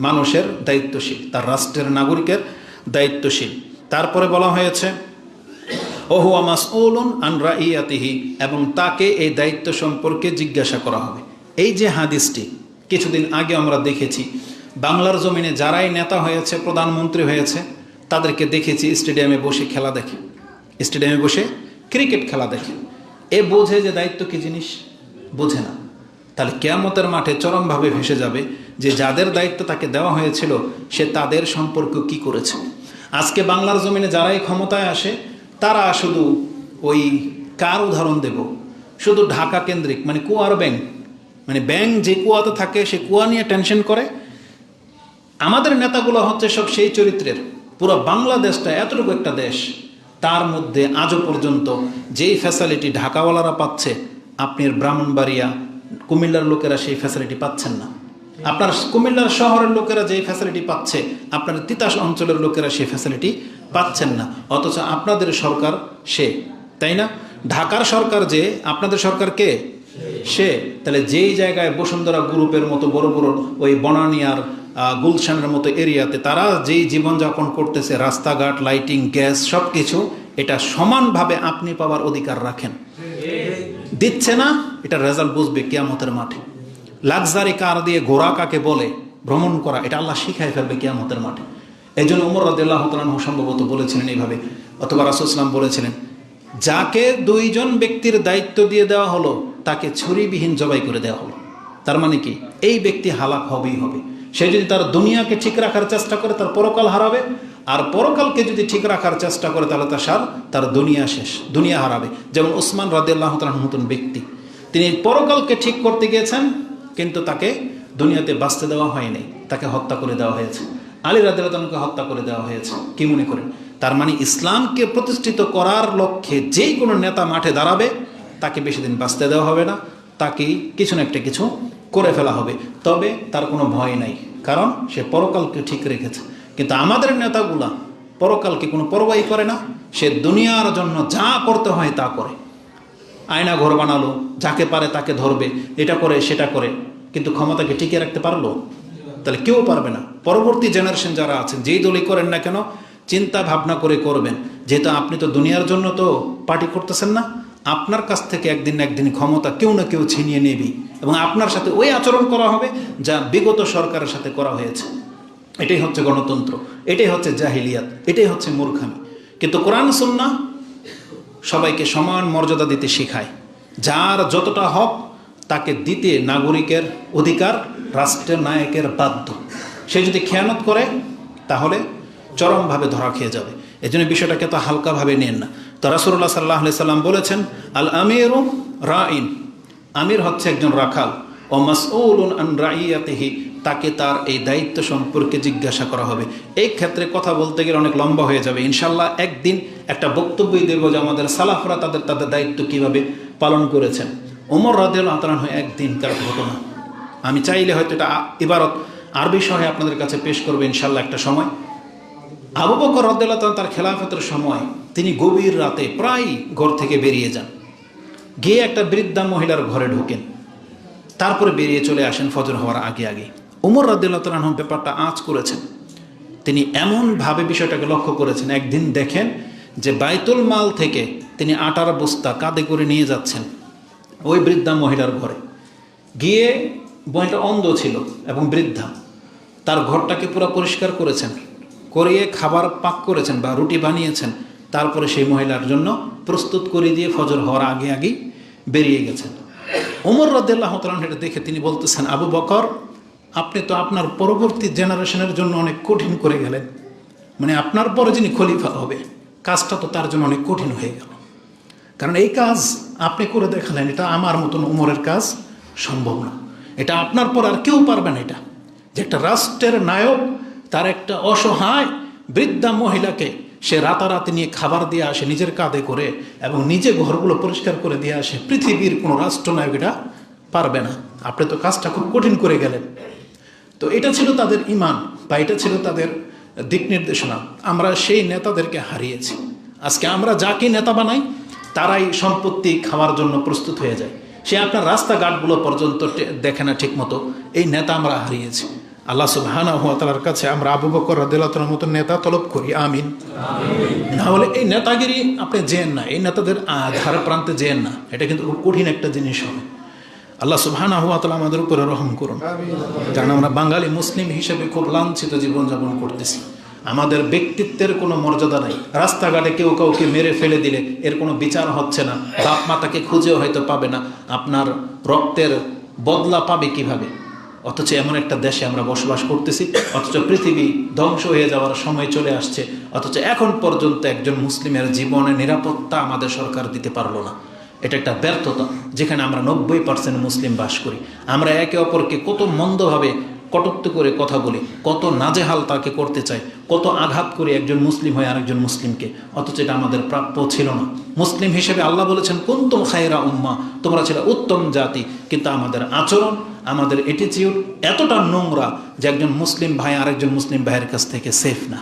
Speaker 1: মানুষের দায়িত্বশীল, তার রাষ্ট্রের নাগরিকের দায়িত্বশীল। তারপরে বলা হয়েছে ওহুয়া মাসউলুন আন রাইয়াতিহি, এবং তাকে এই দায়িত্ব সম্পর্কে জিজ্ঞাসা করা হবে। এই যে হাদিসটি কিছুদিন আগে আমরা দেখেছি, বাংলার জমিনে যারাই নেতা হয়েছে, প্রধানমন্ত্রী হয়েছে, তাদেরকে দেখেছি স্টেডিয়ামে বসে খেলা দেখে, স্টেডিয়ামে বসে ক্রিকেট খেলা দেখে। এ বোঝে যে দায়িত্ব কি জিনিস? বোঝে না। তাহলে কিয়ামতের মাঠে চরমভাবে ভেসে যাবে যে যাদের দায়িত্ব তাকে দেওয়া হয়েছিল, সে তাদের সম্পর্কে কি করেছে। আজকে বাংলার জমিনে যারাই ক্ষমতায় আসে, তারা শুধু ওই কার উদাহরণ দেব, শুধু ঢাকা কেন্দ্রিক, মানে কুয়ার ব্যাংক, মানে ব্যাংক যে কুয়াতে থাকে সে কুয়া নিয়ে টেনশন করে। আমাদের নেতাগুলো হচ্ছে সব সেই চরিত্রের। পুরো বাংলাদেশটা এতটুকু একটা দেশ, তার মধ্যে আজও পর্যন্ত যেই ফ্যাসিলিটি ঢাকাওয়ালারা পাচ্ছে, আপনার ব্রাহ্মণবাড়িয়া, কুমিল্লার লোকেরা সেই ফ্যাসিলিটি পাচ্ছেন না। আপনার কুমিল্লার শহরের লোকেরা যেই ফ্যাসিলিটি পাচ্ছে, আপনার তিতাস অঞ্চলের লোকেরা সেই ফ্যাসিলিটি পাচ্ছেন না। অথচ আপনাদের সরকার সে, তাই না? ঢাকার সরকার যে, আপনাদের সরকার কে? সে। তাহলে যেই জায়গায় বসুন্ধরা গ্রুপের মতো বড় বড় ওই বনানিয়ার গুলশানের মতো এরিয়াতে তারা যেই জীবনযাপন করতেছে, রাস্তাঘাট, লাইটিং, গ্যাস, সব কিছু, এটা সমানভাবে আপনি পাওয়ার অধিকার রাখেন, দিচ্ছে না। এটা রেজাল্ট বুঝবে কিয়ামতের মাঠে। লাক্সারি কার দিয়ে ঘোড়া কাকে বলে, ভ্রমণ করা, এটা আল্লাহ শিখাই ফেলবে কিয়ামতের মাঠে। এই জন্য ওমর রাদিয়াল্লাহু তাআলা আনহু সম্ভবত বলেছিলেন এইভাবে, অথবা রাসূল সাল্লাল্লাহু আলাইহি ওয়াসাল্লাম বলেছিলেন, যাকে দুইজন ব্যক্তির দায়িত্ব দিয়ে দেওয়া হলো, তাকে ছুরিবিহীন জবাই করে দেওয়া হলো। তার মানে কি? এই ব্যক্তি হালাক হবেই হবে। সে যদি তার দুনিয়াকে ঠিক রাখার চেষ্টা করে, তার পরকাল হারাবে। আর পরকালকে যদি ঠিক রাখার চেষ্টা করে তাহলে তার দুনিয়া শেষ, দুনিয়া হারাবে। যেমন ওসমান রাদিয়াল্লাহু তাআলার মতন ব্যক্তি, তিনি পরকালকে ঠিক করতে গিয়েছেন কিন্তু তাকে দুনিয়াতে বাঁচতে দেওয়া হয়নি, তাকে হত্যা করে দেওয়া হয়েছে। আলী রাদিয়াল্লাহু তাআলাকে হত্যা করে দেওয়া হয়েছে। কি মনে করেন? তার মানে ইসলামকে প্রতিষ্ঠিত করার লক্ষ্যে যেই কোনো নেতা মাঠে দাঁড়াবে তাকে বেশি দিন বাঁচতে দেওয়া হবে না, তাকে কিছু না একটা কিছু করে ফেলা হবে। তবে তার কোনো ভয় নাই, কারণ সে পরকালকে ঠিক রেখেছে। কিন্তু আমাদের নেতাগুলা পরকালকে কোনো পরবাই করে না, সে দুনিয়ার জন্য যা করতে হয় তা করে। আয়না ঘর বানালো, যাকে পারে তাকে ধরবে, এটা করে সেটা করে, কিন্তু ক্ষমতাকে টিকিয়ে রাখতে পারলো? তাহলে কেউ পারবে না। পরবর্তী জেনারেশন যারা আছেন, যেই দলই করেন না কেন, চিন্তা ভাবনা করে করবেন, যেহেতু আপনি তো দুনিয়ার জন্য তো পার্টি করতেছেন না, আপনার কাছ থেকে একদিন না একদিন ক্ষমতা কেউ না কেউ ছিনিয়ে নেবে এবং আপনার সাথে ওই আচরণ করা হবে যা বিগত সরকারের সাথে করা হয়েছে। এটাই হচ্ছে গণতন্ত্র, এটাই হচ্ছে জাহিলিয়াত, এটাই হচ্ছে মূর্খামি। কিন্তু কোরআন সুন্নাহ সবাইকে সমান মর্যাদা দিতে শেখায়। যার যতটা হক তাকে দিতে নাগরিকের অধিকার, রাষ্ট্রের নায়কের বাধ্য। সে যদি খেয়ানত করে তাহলে চরমভাবে ধরা খেয়ে যাবে। এই জন্য বিষয়টাকে তো হালকাভাবে নেন না। তো রাসূলুল্লাহ সাল্লাল্লাহু আলাইহি সাল্লাম বলেছেন, আল আমিরু রাইন, আমির হচ্ছে একজন রাখাল, ও মাসউলুন আন রাইয়াতিহি, তাকে তার এই দায়িত্ব সম্পর্কে জিজ্ঞাসা করা হবে। এই ক্ষেত্রে কথা বলতে গেলে অনেক লম্বা হয়ে যাবে। ইনশাল্লাহ একদিন একটা বক্তব্যই দেব যে আমাদের সালাফরা তাদের দায়িত্ব কিভাবে পালন করেছেন। ওমর রাদিয়াল্লাহু তাআলা একদিনকার ঘটনা, আমি চাইলে হয়তো এটা ইবারত আরবি সহে আপনাদের কাছে পেশ করবে ইনশাল্লাহ একটা সময়। আবু বকর রাদিয়াল্লাহু তাআলা তার খেলাফতের সময় তিনি গভীর রাতে প্রায় ঘর থেকে বেরিয়ে যান, গিয়ে একটা বৃদ্ধা মহিলার ঘরে ঢোকেন, তারপরে বেরিয়ে চলে আসেন ফজর হওয়ার আগে আগে। ওমর রাদিয়াল্লাহু তাআলা ব্যাপারটা আঁচ করেছেন, তিনি এমনভাবে বিষয়টাকে লক্ষ্য করেছেন। একদিন দেখেন যে বাইতুল মাল থেকে তিনি আটার বস্তা কাঁধে করে নিয়ে যাচ্ছেন ওই বৃদ্ধা মহিলার ঘরে। গিয়ে মহিলাটা অন্ধ ছিল এবং বৃদ্ধা, তার ঘরটাকে পুরো পরিষ্কার করেছেন, করিয়ে খাবার পাক করেছেন বা রুটি বানিয়েছেন, তারপরে সেই মহিলার জন্য প্রস্তুত করে দিয়ে ফজর হওয়ার আগে আগেই বেরিয়ে গেছেন। ওমর রাদিয়াল্লাহু তাআলা এটা দেখে তিনি বলতেছেন, আবু বকর, আপনি তো আপনার পরবর্তী জেনারেশনের জন্য অনেক কঠিন করে গেলেন, মানে আপনার পরে যিনি খলিফা হবে কাজটা তো তার জন্য অনেক কঠিন হয়ে গেল, কারণ এই কাজ আপনি করে দেখালেন, এটা আমার মতন উমরের কাজ সম্ভব না, এটা আপনার পর আর কেউ পারবে না। এটা যে একটা রাষ্ট্রের নায়ক তার একটা অসহায় বৃদ্ধা মহিলাকে সে রাতারাতি নিয়ে খাবার দিয়ে আসে নিজের কাঁধে করে এবং নিজে ঘরগুলো পরিষ্কার করে দিয়ে আসে, পৃথিবীর কোনো রাষ্ট্রনায়ক এটা পারবে না। আপনি তো কাজটা খুব কঠিন করে গেলেন। তো এটা ছিল তাদের ঈমান বা এটা ছিল তাদের দিক নির্দেশনা। আমরা সেই নেতাদেরকে হারিয়েছি। আজকে আমরা যাকে নেতা বানাই তারাই সম্পত্তি খাওয়ার জন্য প্রস্তুত হয়ে যায়, সে আপনার রাস্তাঘাটগুলো পর্যন্ত দেখে না ঠিক মতো। এই নেতা আমরা হারিয়েছি। আল্লাহ সুবহানাহু ওয়া তাআলার কাছে আমরা আবু বকর রাদিয়াল্লাহু তাআলার মতো নেতা তলব করি, আমিন। না হলে এই নেতাগিরি আপনি যেন না, এই নেতাদের ধার প্রান্তে যেন না, এটা কিন্তু খুব কঠিন একটা জিনিস হবে। আল্লাহ সুবহানাহু ওয়া তাআলা আমাদের উপরে রহম করুন, কারণ আমরা বাঙালি মুসলিম হিসেবে খুব লাঞ্ছিত জীবনযাপন করতেছি। আমাদের ব্যক্তিত্বের কোনো মর্যাদা নাই। রাস্তাঘাটে কেউ কাউকে মেরে ফেলে দিলে এর কোনো বিচার হচ্ছে না, বাপ মাতাকে খুঁজেও হয়তো পাবে না, আপনার রক্তের বদলা পাবে কিভাবে? অথচ এমন একটা দেশে আমরা বসবাস করতেছি, অথচ পৃথিবী ধ্বংস হয়ে যাওয়ার সময় চলে আসছে, অথচ এখন পর্যন্ত একজন মুসলিমের জীবনে নিরাপত্তা আমাদের সরকার দিতে পারলো না। এটা একটা ব্যর্থতা, যেখানে আমরা 90% মুসলিম বাস করি। আমরা একে অপরকে কত মন্দভাবে কটূক্ত করে কথা বলি, কত নাজেহাল তাকে করতে চাই, কত আঘাত করে একজন মুসলিম হয় আরেকজন মুসলিমকে, অথচ এটা আমাদের প্রাপ্য ছিল না। মুসলিম হিসেবে আল্লাহ বলেছেন, কুনতুম খায়রা উম্মাহ, তোমরা ছিল উত্তম জাতি। কিন্তু আমাদের আচরণ, আমাদের অ্যাটিটিউড এতটা নোংরা যে একজন মুসলিম ভাই আরেকজন মুসলিম ভাইয়ের কাছ থেকে সেফ না।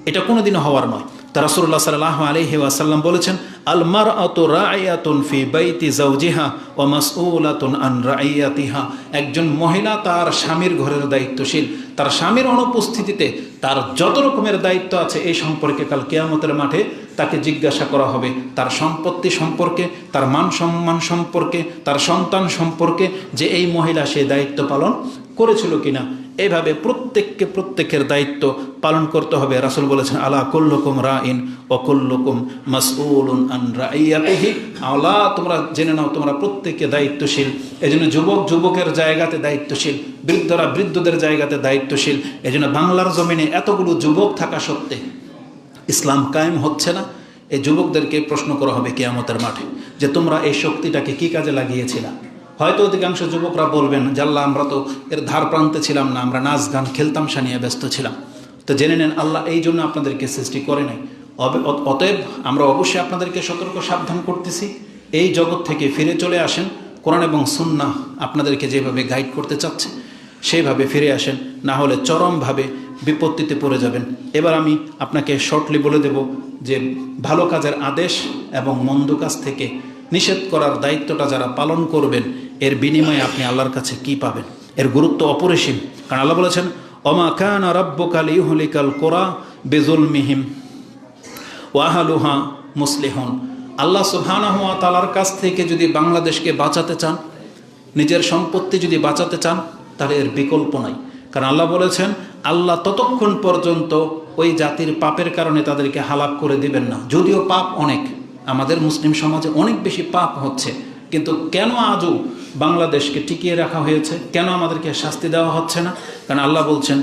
Speaker 1: এটা কোনোদিনও হওয়ার নয়। তা রাসূলুল্লাহ সাল্লাল্লাহু আলাইহি ওয়াসাল্লাম বলেছেন, আল মারআতু রাইয়াতুন ফি বাইতি যাওজিহা ওয়া মাসউলাতুন আন রাইয়াতিহা। একজন মহিলা তার স্বামীর ঘরের দায়িত্বশীল, তার স্বামীর অনুপস্থিতিতে তার যত রকমের দায়িত্ব আছে এই সম্পর্কে কাল কিয়ামতের মাঠে তাকে জিজ্ঞাসা করা হবে। তার সম্পত্তি সম্পর্কে, তার মান সম্মান সম্পর্কে, তার সন্তান সম্পর্কে, যে এই মহিলা সেই দায়িত্ব পালন করেছিল কিনা। এইভাবে প্রত্যেককে প্রত্যেকের দায়িত্ব পালন করতে হবে। রাসূল বলেছেন, আলা কুল্লুকুম রাইন ওয়া কুল্লুকুম মাসউলুন আন রাইয়াতিহি। আলা, তোমরা জেনে নাও তোমরা প্রত্যেকে দায়িত্বশীল। এজন্য যুবক যুবকের জায়গাতে দায়িত্বশীল, বৃদ্ধরা বৃদ্ধদের জায়গাতে দায়িত্বশীল। এজন্য বাংলার জমিনে এতগুলো যুবক থাকা সত্ত্বে ইসলাম কায়েম হচ্ছে না। এই যুবকদেরকে প্রশ্ন করা হবে কিয়ামতের মাঠে যে তোমরা এই শক্তিটাকে কি কাজে লাগিয়েছিলা। হয়তো অধিকাংশ যুবকরা বলবেন যে আল্লাহ, আমরা তো এর ধার প্রান্তে ছিলাম না, আমরা নাচ গান খেলতামশা নিয়ে ব্যস্ত ছিলাম। তো জেনে নেন আল্লাহ এই জন্য আপনাদেরকে সৃষ্টি করে নাই। অতএব আমরা অবশ্যই আপনাদেরকে সতর্ক সাবধান করতেছি, এই জগৎ থেকে ফিরে চলে আসেন। কোরআন এবং সুন্নাহ আপনাদেরকে যেভাবে গাইড করতে চাচ্ছে সেইভাবে ফিরে আসেন, না হলে চরমভাবে বিপত্তিতে পড়ে যাবেন। এবার আমি আপনাকে শর্টলি বলে দেব যে ভালো কাজের আদেশ এবং মন্দ কাজ থেকে নিষেধ করার দায়িত্বটা যারা পালন করবেন এর বিনিময়ে আপনি আল্লাহর কাছে কি পাবেন। এর গুরুত্ব অপরিসীম। কারণ আল্লাহ বলেছেন, ওমা কানা রাব্বুকা লিইহলিকাল কুরা বিযুলমিহিম ওয়া আহলুহা মুসলিহুন। আল্লাহ সুবহানাহু ওয়া তাআলার কাছ থেকে যদি বাংলাদেশকে বাঁচাতে চান, নিজের সম্পত্তি যদি বাঁচাতে চান, তাহলে এর বিকল্প নাই। কারণ আল্লাহ বলেছেন, আল্লাহ ততক্ষণ পর্যন্ত ওই জাতির পাপের কারণে তাদেরকে হালাক করে দিবেন না। যদিও পাপ অনেক, আমাদের মুসলিম সমাজে অনেক বেশি পাপ হচ্ছে, কিন্তু কেন আজও বাংলাদেশকে টিকিয়ে রাখা হয়েছে? কেন আমাদেরকে শাস্তি দেওয়া হচ্ছে না? কারণ আল্লাহ বলছেন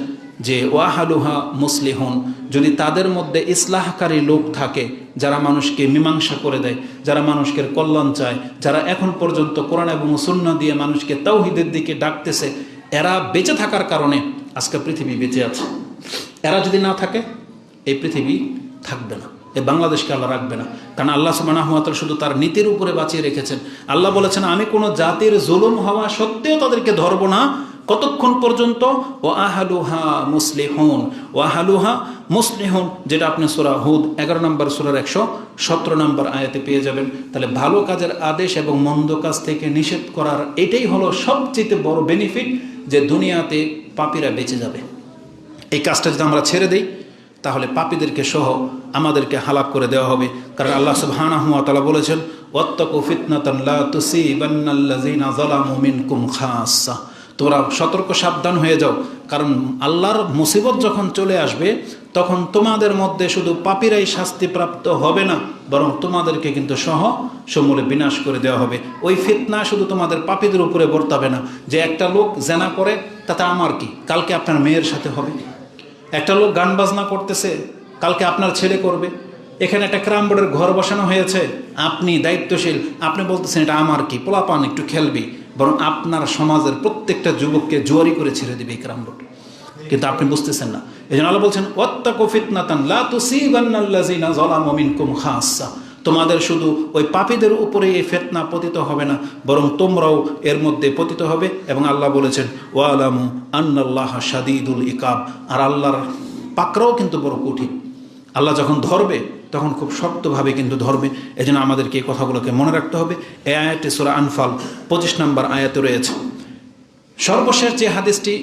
Speaker 1: যে ওয়াহালুহা মুসলিহুন, যদি তাদের মধ্যে ইসলাহকারী লোক থাকে, যারা মানুষকে মীমাংসা করে দেয়, যারা মানুষকে কল্যাণ চায়, যারা এখন পর্যন্ত কোরআন এবং সুন্নাহ দিয়ে মানুষকে তাওহীদের দিকে ডাকতেছে, এরা বেঁচে থাকার কারণে আজকে পৃথিবী বেঁচে আছে। এরা যদি না থাকে এই পৃথিবী থাকবে না, এই বাংলাদেশকে আল্লাহ রাখবে না। কারণ আল্লাহ সুবহানাহু ওয়া তাআলা শুধু তার নীতির উপরে বাঁচিয়ে রেখেছেন। আল্লাহ বলেছেন, আমি কোনো জাতির জুলুম হওয়া সত্ত্বেও তাদেরকে ধরবো না কতক্ষণ পর্যন্ত ওয়া আহলুহা মুসলিহুন, ওয়া আহলুহা মুসলিহুন, যেটা আপনি সূরা হুদ 11 নম্বর সূরার 117 নম্বর আয়াতে পেয়ে যাবেন। তাহলে ভালো কাজের আদেশ এবং মন্দ কাজ থেকে নিষেধ করার এটাই হলো সবচেয়ে বড় বেনিফিট, যে দুনিয়াতে পাপীরা বেঁচে যাবে। এই কাজটা যদি আমরা ছেড়ে দেই তাহলে পাপীদেরকে সহ আমাদেরকে হালাক করে দেওয়া হবে। কারণ আল্লাহ সুবহানাহু ওয়া তাআলা বলেছেন, ওয়াত্তাকু ফিতনাতান লা তুসিবান্নাল্লাযিনা যালামু মিনকুম খাসসা। তোমরা সতর্ক সাবধান হয়ে যাও, কারণ আল্লাহর মুসিবত যখন চলে আসবে তখন তোমাদের মধ্যে শুধু পাপীরাই শাস্তিপ্রাপ্ত হবে না, বরং তোমাদেরকে কিন্তু সহ সমূলে বিনাশ করে দেওয়া হবে। ওই ফিতনা শুধু তোমাদের পাপীদের উপরে বর্তাবে না, যে একটা লোক জেনা করে তাতে আমার কি, কালকে আপনার মেয়ের সাথে হবে। একটা লোক গান বাজনা করতেছে, কালকে আপনার ছেলে করবে। এখানে একটা ক্রাম বোর্ডের ঘর বসানো হয়েছে, আপনি দায়িত্বশীল, আপনি বলতেছেন এটা আমার কি, পোলাপান একটু খেলবি, বরং আপনার সমাজের প্রত্যেকটা যুবককে জুয়ারি করে ছেড়ে দিবে এই ক্রাম বোর্ড। কিন্তু আপনি বুঝতেছেন না। এই জন্য আল্লাহ বলছেন, ওয়াত্তাকু ফিতনাতান লা তুসিবান্নাল্লাযিনা যালামু মিনকুম খাসসা। তোমাদের শুধু ওই পাপীদের উপরে এই ফিতনা পতিত হবে না, বরং তোমরাও এর মধ্যে পতিত হবে। এবং আল্লাহ বলেছেন, ওয়ালামু আন্নাল্লাহা শাদীদুল ইকাব। আর আল্লাহর পাকড়াও কিন্তু বড় কঠিন। আল্লাহ যখন ধরবে তখন খুব শক্তভাবে কিন্তু ধরবে। এজন্য আমাদেরকে এই কথাগুলোকে মনে রাখতে হবে। এই আয়াতটি সূরা আনফাল 25 নম্বর আয়াতে রয়েছে। সর্বশেষ যে হাদিসটি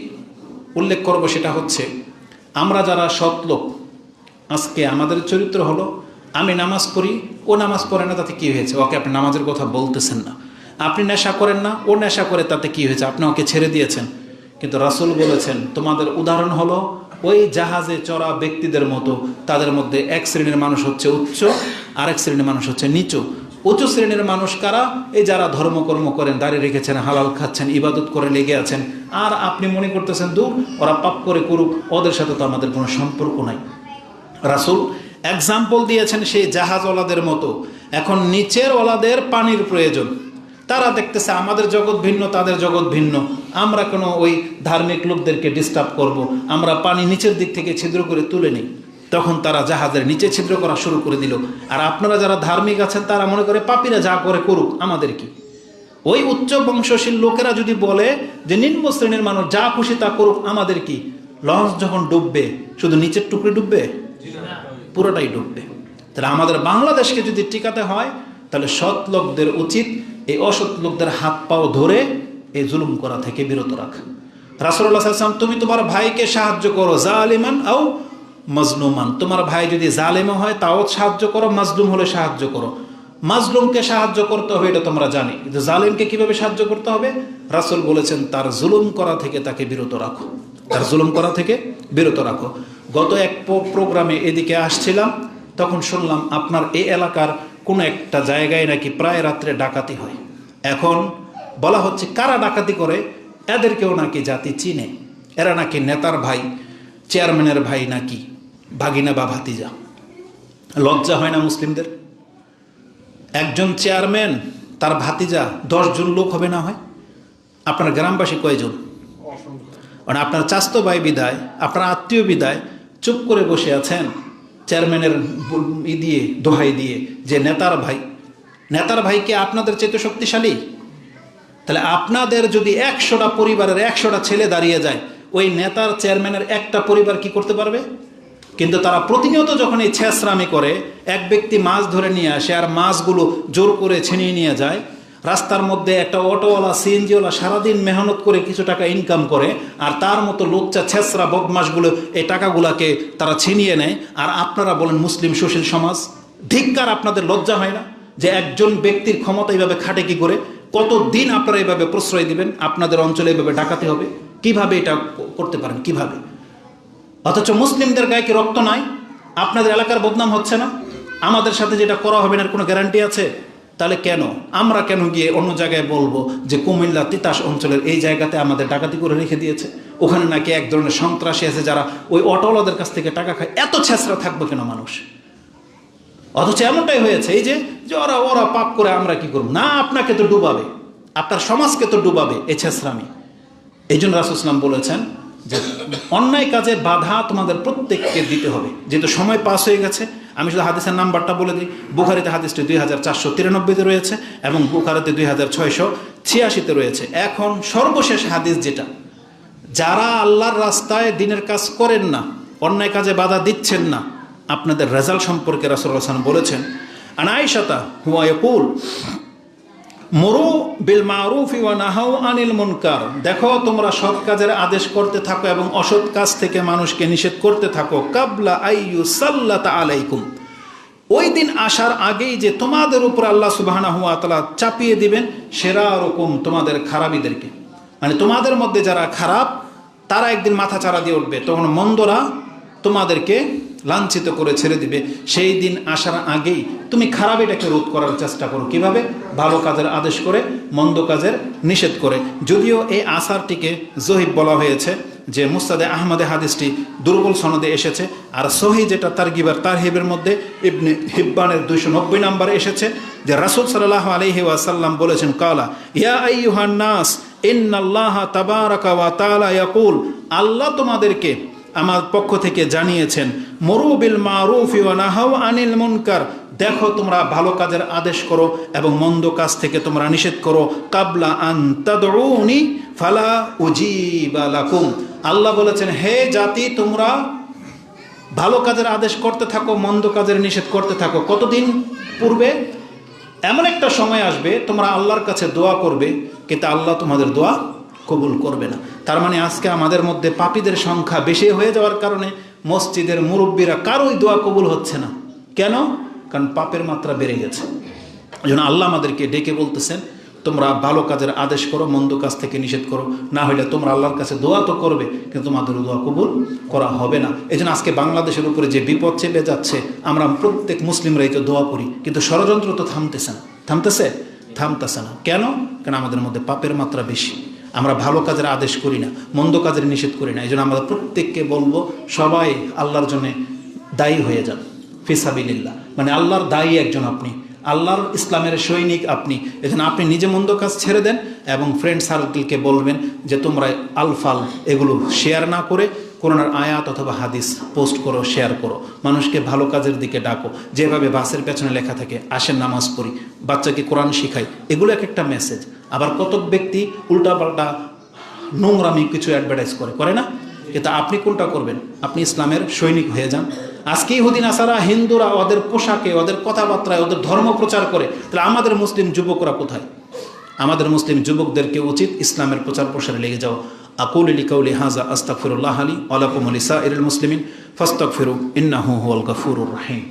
Speaker 1: উল্লেখ করব সেটা হচ্ছে, আমরা যারা সৎ লোক, আজকে আমাদের চরিত্র হলো আমি নামাজ পড়ি, ও নামাজ পড়ে না, তাতে কী হয়েছে? ওকে আপনি নামাজের কথা বলতেছেন না। আপনি নেশা করেন না, ও নেশা করে, তাতে কী হয়েছে? আপনি ওকে ছেড়ে দিয়েছেন। কিন্তু রাসূল বলেছেন, তোমাদের উদাহরণ হলো ওই জাহাজে চড়া ব্যক্তিদের মতো। তাদের মধ্যে এক শ্রেণীর মানুষ হচ্ছে উচ্চ, আরেক শ্রেণীর মানুষ হচ্ছে নিচু। উঁচু শ্রেণীর মানুষ কারা? এই যারা ধর্মকর্ম করেন, দাঁড়িয়ে রেখেছেন, হালাল খাচ্ছেন, ইবাদত করে লেগে আছেন। আর আপনি মনে করতেছেন দূর, ওরা পাপ করে করুক, ওদের সাথে তো আমাদের কোনো সম্পর্ক নাই। রাসূল এক্সাম্পল দিয়েছেন সেই জাহাজওয়ালাদের মতো। এখন নিচের ওয়ালাদের পানির প্রয়োজন। তারা দেখতেছে আমাদের জগৎ ভিন্ন, তাদের জগৎ ভিন্ন, আমরা কোনো ওই ধার্মিক লোকদেরকে ডিস্টার্ব করব, আমরা পানি নিচের দিক থেকে ছিদ্র করে তুলে নিই। তখন তারা জাহাজের নিচে ছিদ্র করা শুরু করে দিল। আর আপনারা যারা ধার্মিক আছেন তারা মনে করে পাপীরা যা করে করুক, আমাদের কি? ওই উচ্চ বংশশীল লোকেরা যদি বলে যে নিম্ন শ্রেণীর মানুষ যা খুশি তা করুক, আমাদের কি? লঞ্চ যখন ডুববে শুধু নিচের টুকরে ডুববে? পুরোটাই ডুববে। তাহলে আমাদের বাংলাদেশকে যদি টিকাতে হয়, তাহলে সৎ লোকদের উচিত এই অসৎ লোকদের হাত পাও ধরে এই জুলুম করা থেকে বিরত রাখা। রাসূলুল্লাহ সাল্লাল্লাহু আলাইহি ওয়াসাল্লাম, তুমি তোমার ভাইকে সাহায্য করো, জালিমান আও মাজলুমান। তোমার ভাই যদি জালেম হয় তাও সাহায্য করো, মাজলুম হলে সাহায্য করো। মাজলুমকে সাহায্য করতে হবে এটা তোমরা জানি, কিন্তু জালেমকে কিভাবে সাহায্য করতে হবে? রাসূল বলেছেন, তার জুলুম করা থেকে তাকে বিরত রাখো। তার জুলুম করা থেকে বিরত রাখো। গত এক প্রোগ্রামে এদিকে আসছিলাম, তখন শুনলাম আপনার এই এলাকার কোনো একটা জায়গায় নাকি প্রায় রাত্রে ডাকাতি হয়। এখন বলা হচ্ছে কারা ডাকাতি করে, এদেরকেও নাকি জাতি চিনে, এরা নাকি নেতার ভাই, চেয়ারম্যানের ভাই নাকি ভাগিনা বা ভাতিজা। লজ্জা হয় না মুসলিমদের? একজন চেয়ারম্যান তার ভাতিজা 10 জন লোক হবে না হয়? আপনার গ্রামবাসী কয়জন? মানে আপনার চাস্তো ভাই বিদায়, আপনার আত্মীয় বিদায় চুপ করে বসে আছেন চেয়ারম্যানের দিয়ে দোহাই দিয়ে যে নেতার ভাই। নেতার ভাই কি আপনাদের চেয়ে শক্তিশালী? তাহলে আপনাদের যদি 100টা পরিবারের 100টা ছেলে দাঁড়িয়ে যায়, ওই নেতার চেয়ারম্যানের একটা পরিবার কি করতে পারবে? কিন্তু তারা প্রতিনিয়ত যখন এই ছেঁচড়ামি করে, এক ব্যক্তি মাছ ধরে নিয়ে আসে আর মাছগুলো জোর করে ছিনিয়ে নিয়ে যায়, রাস্তার মধ্যে একটা অটোওয়ালা সিএনজিওয়ালা সারাদিন মেহনত করে কিছু টাকা ইনকাম করে, আর তার মতো লোচ্চা ছেঁচড়া বদমাশগুলো এই টাকাগুলাকে তারা ছিনিয়ে নেয়, আর আপনারা বলেন মুসলিম সুশীল সমাজ। ধিক্কার! আপনাদের লজ্জা হয় না যে একজন ব্যক্তির ক্ষমতা এইভাবে খাটে কি করে? কতদিন আপনারা এইভাবে প্রশ্রয় দিবেন? আপনাদের অঞ্চলে এইভাবে ডাকাতি হবে? কিভাবে এটা করতে পারেন? কিভাবে? অথচ মুসলিমদের গায়ে কি রক্ত নাই? আপনাদের এলাকার বদনাম হচ্ছে না? আমাদের সাথে যেটা করা হবে না কোনো গ্যারান্টি আছে? তাহলে কেন আমরা গিয়ে অন্য জায়গায় বলবো যে কুমিল্লা তিতাস অঞ্চলের এই জায়গাতে আমাদের ডাকাতি করে রেখে দিয়েছে, ওখানে নাকি এক ধরনের সন্ত্রাসী আছে যারা ওই অটোওয়ালাদের কাছ থেকে টাকা খায়? এত ছেঁচড়া থাকবে কেন মানুষ? অথচ এমনটাই হয়েছে, এই যে ওরা পাপ করে আমরা কি করব না, আপনাকে তো ডুবাবে, আপনার সমাজকে তো ডুবাবে এই ছেঁচড়ামি। এই জন্য রাসূল সাল্লাল্লাহু আলাইহি ওয়াসাল্লাম বলেছেন যে অন্যায় কাজে বাধা তোমাদের প্রত্যেককে দিতে হবে। যেহেতু সময় পাস হয়ে গেছে, আমি শুধু হাদিসের নাম্বারটা বলে দিই। বুখারীতে হাদিসটি 2493-তে রয়েছে এবং বুখারীতে 2686-তে রয়েছে। এখন সর্বশেষ হাদিস যেটা, যারা আল্লাহর রাস্তায় দ্বীনের কাজ করেন না, অন্যায় কাজে বাধা দিচ্ছেন না, আপনাদের রেজাল্ট সম্পর্কে রাসূলুল্লাহ সাল্লাল্লাহু আলাইহি ওয়াসাল্লাম বলেছেন, আন আয়েশাতা হুয়া ইয়াকুল মুরু বিল মারুফি ওয়া নাহাউ আনিল মুনকার। দেখো তোমরা সৎ কাজের আদেশ করতে থাকো এবং অসৎ কাজ থেকে মানুষকে নিষেধ করতে থাকো, কাবলা আইয়ু সাল্লাতা আলাইকুম, ওই দিন আসার আগেই যে তোমাদের উপর আল্লাহ সুবহানাহু ওয়া তাআলা চাপিয়ে দিবেন সেরা রকম তোমাদের খারাপীদেরকে। মানে তোমাদের মধ্যে যারা খারাপ তারা একদিন মাথা চাড়া দিয়ে উঠবে, তখন মন্দরা তোমাদেরকে লাঞ্ছিত করে ছেড়ে দিবে। সেই দিন আসার আগেই তুমি খারাপ এটাকে রোধ করার চেষ্টা করো। কিভাবে? ভালো কাজের আদেশ করে, মন্দ কাজের নিষেধ করে। যদিও এই আসারটিকে জহিব বলা হয়েছে, যে মুসনাদে আহমদে হাদিসটি দুর্বল সনদে এসেছে, আর সহি যেটা তারহিবের মধ্যে ইবনে হিব্বানের 290 নম্বরে এসেছে যে রাসূল সাল্লাল্লাহু আলাইহি ওয়াসাল্লাম বলেছেন, কালা ইয়া আইয়ুহান নাস ইন্নাল্লাহা তাবারাকা ওয়া তাআলা ইয়াকুল, আল্লাহ তোমাদেরকে আমার পক্ষ থেকে জানিয়েছেন, মুরু বিল মারুফি ওয়া নাহাউ আনিল মুনকার, দেখো তোমরা ভালো কাজের আদেশ করো এবং মন্দ কাজ থেকে তোমরা নিষেধ করো, কাবলা আন তাদউনি ফালা উজিবা লাকুম। আল্লাহ বলেছেন, হে জাতি তোমরা ভালো কাজের আদেশ করতে থাকো, মন্দ কাজের নিষেধ করতে থাকো। কতদিন পূর্বে? এমন একটা সময় আসবে তোমরা আল্লাহর কাছে দোয়া করবে, কিন্তু আল্লাহ তোমাদের দোয়া কবুল করবে না। তার মানে আজকে আমাদের মধ্যে পাপীদের সংখ্যা বেশি হয়ে যাওয়ার কারণে মসজিদের মুরব্বীরা কারোই দোয়া কবুল হচ্ছে না। কেন? কারণ পাপের মাত্রা বেড়ে গেছে। এই জন্য আল্লাহ আমাদেরকে ডেকে বলতেছেন, তোমরা ভালো কাজের আদেশ করো, মন্দ কাজ থেকে নিষেধ করো, না হলে তোমরা আল্লাহর কাছে দোয়া তো করবে কিন্তু তোমাদের দোয়া কবুল করা হবে না। এই জন্য আজকে বাংলাদেশের উপরে যে বিপদ চেপে যাচ্ছে, আমরা প্রত্যেক মুসলিমরাই তো দোয়া করি, কিন্তু ষড়যন্ত্র তো থামতেছে না। কেন? কারণ আমাদের মধ্যে পাপের মাত্রা বেশি। আমরা ভালো কাজের আদেশ করি না, মন্দ কাজের নিষেধ করি না। এই জন্য আমরা প্রত্যেককে বলবো, সবাই আল্লাহর জন্য দায়ী হয়ে যান ফিসাবিলিল্লাহ। মানে আল্লাহর দায়ী একজন আপনি, আল্লাহর ইসলামের সৈনিক আপনি। এই জন্য আপনি নিজে মন্দ কাজ ছেড়ে দেন এবং ফ্রেন্ড সার্কেলকে বলবেন যে তোমরা আলফাল এগুলো শেয়ার না করে কোরআনের আয়াত অথবা হাদিস পোস্ট করো, শেয়ার করো, মানুষকে ভালো কাজের দিকে ডাকো। যেভাবে বাসের পেছনে লেখা থাকে আসেন নামাজ পড়ি, বাচ্চাকে কোরআন শিখাই, এগুলো এক একটা মেসেজ। আবার কত ব্যক্তি উল্টাপাল্টা নোংরামি কিছু অ্যাডভার্টাইজ করে না? কিন্তু আপনি কোনটা করবেন? আপনি ইসলামের সৈনিক হয়ে যান। আজকে ইহুদি নাসারা হিন্দুরা ওদের পোশাকে, ওদের কথাবার্তায়, ওদের ধর্ম প্রচার করে, তাহলে আমাদের মুসলিম যুবকরা কোথায়? আমাদের মুসলিম যুবকদেরকে উচিত ইসলামের প্রচার প্রসারে লেগে যাও। আকুলু লিকাউলি হাযা আস্তাগফিরুল্লাহ লি ওয়া লাকুম ওয়া লিসাইরিল মুসলিমিন ফাস্তাগফিরু ইন্নাহু হুয়াল গফুরুর রহিম।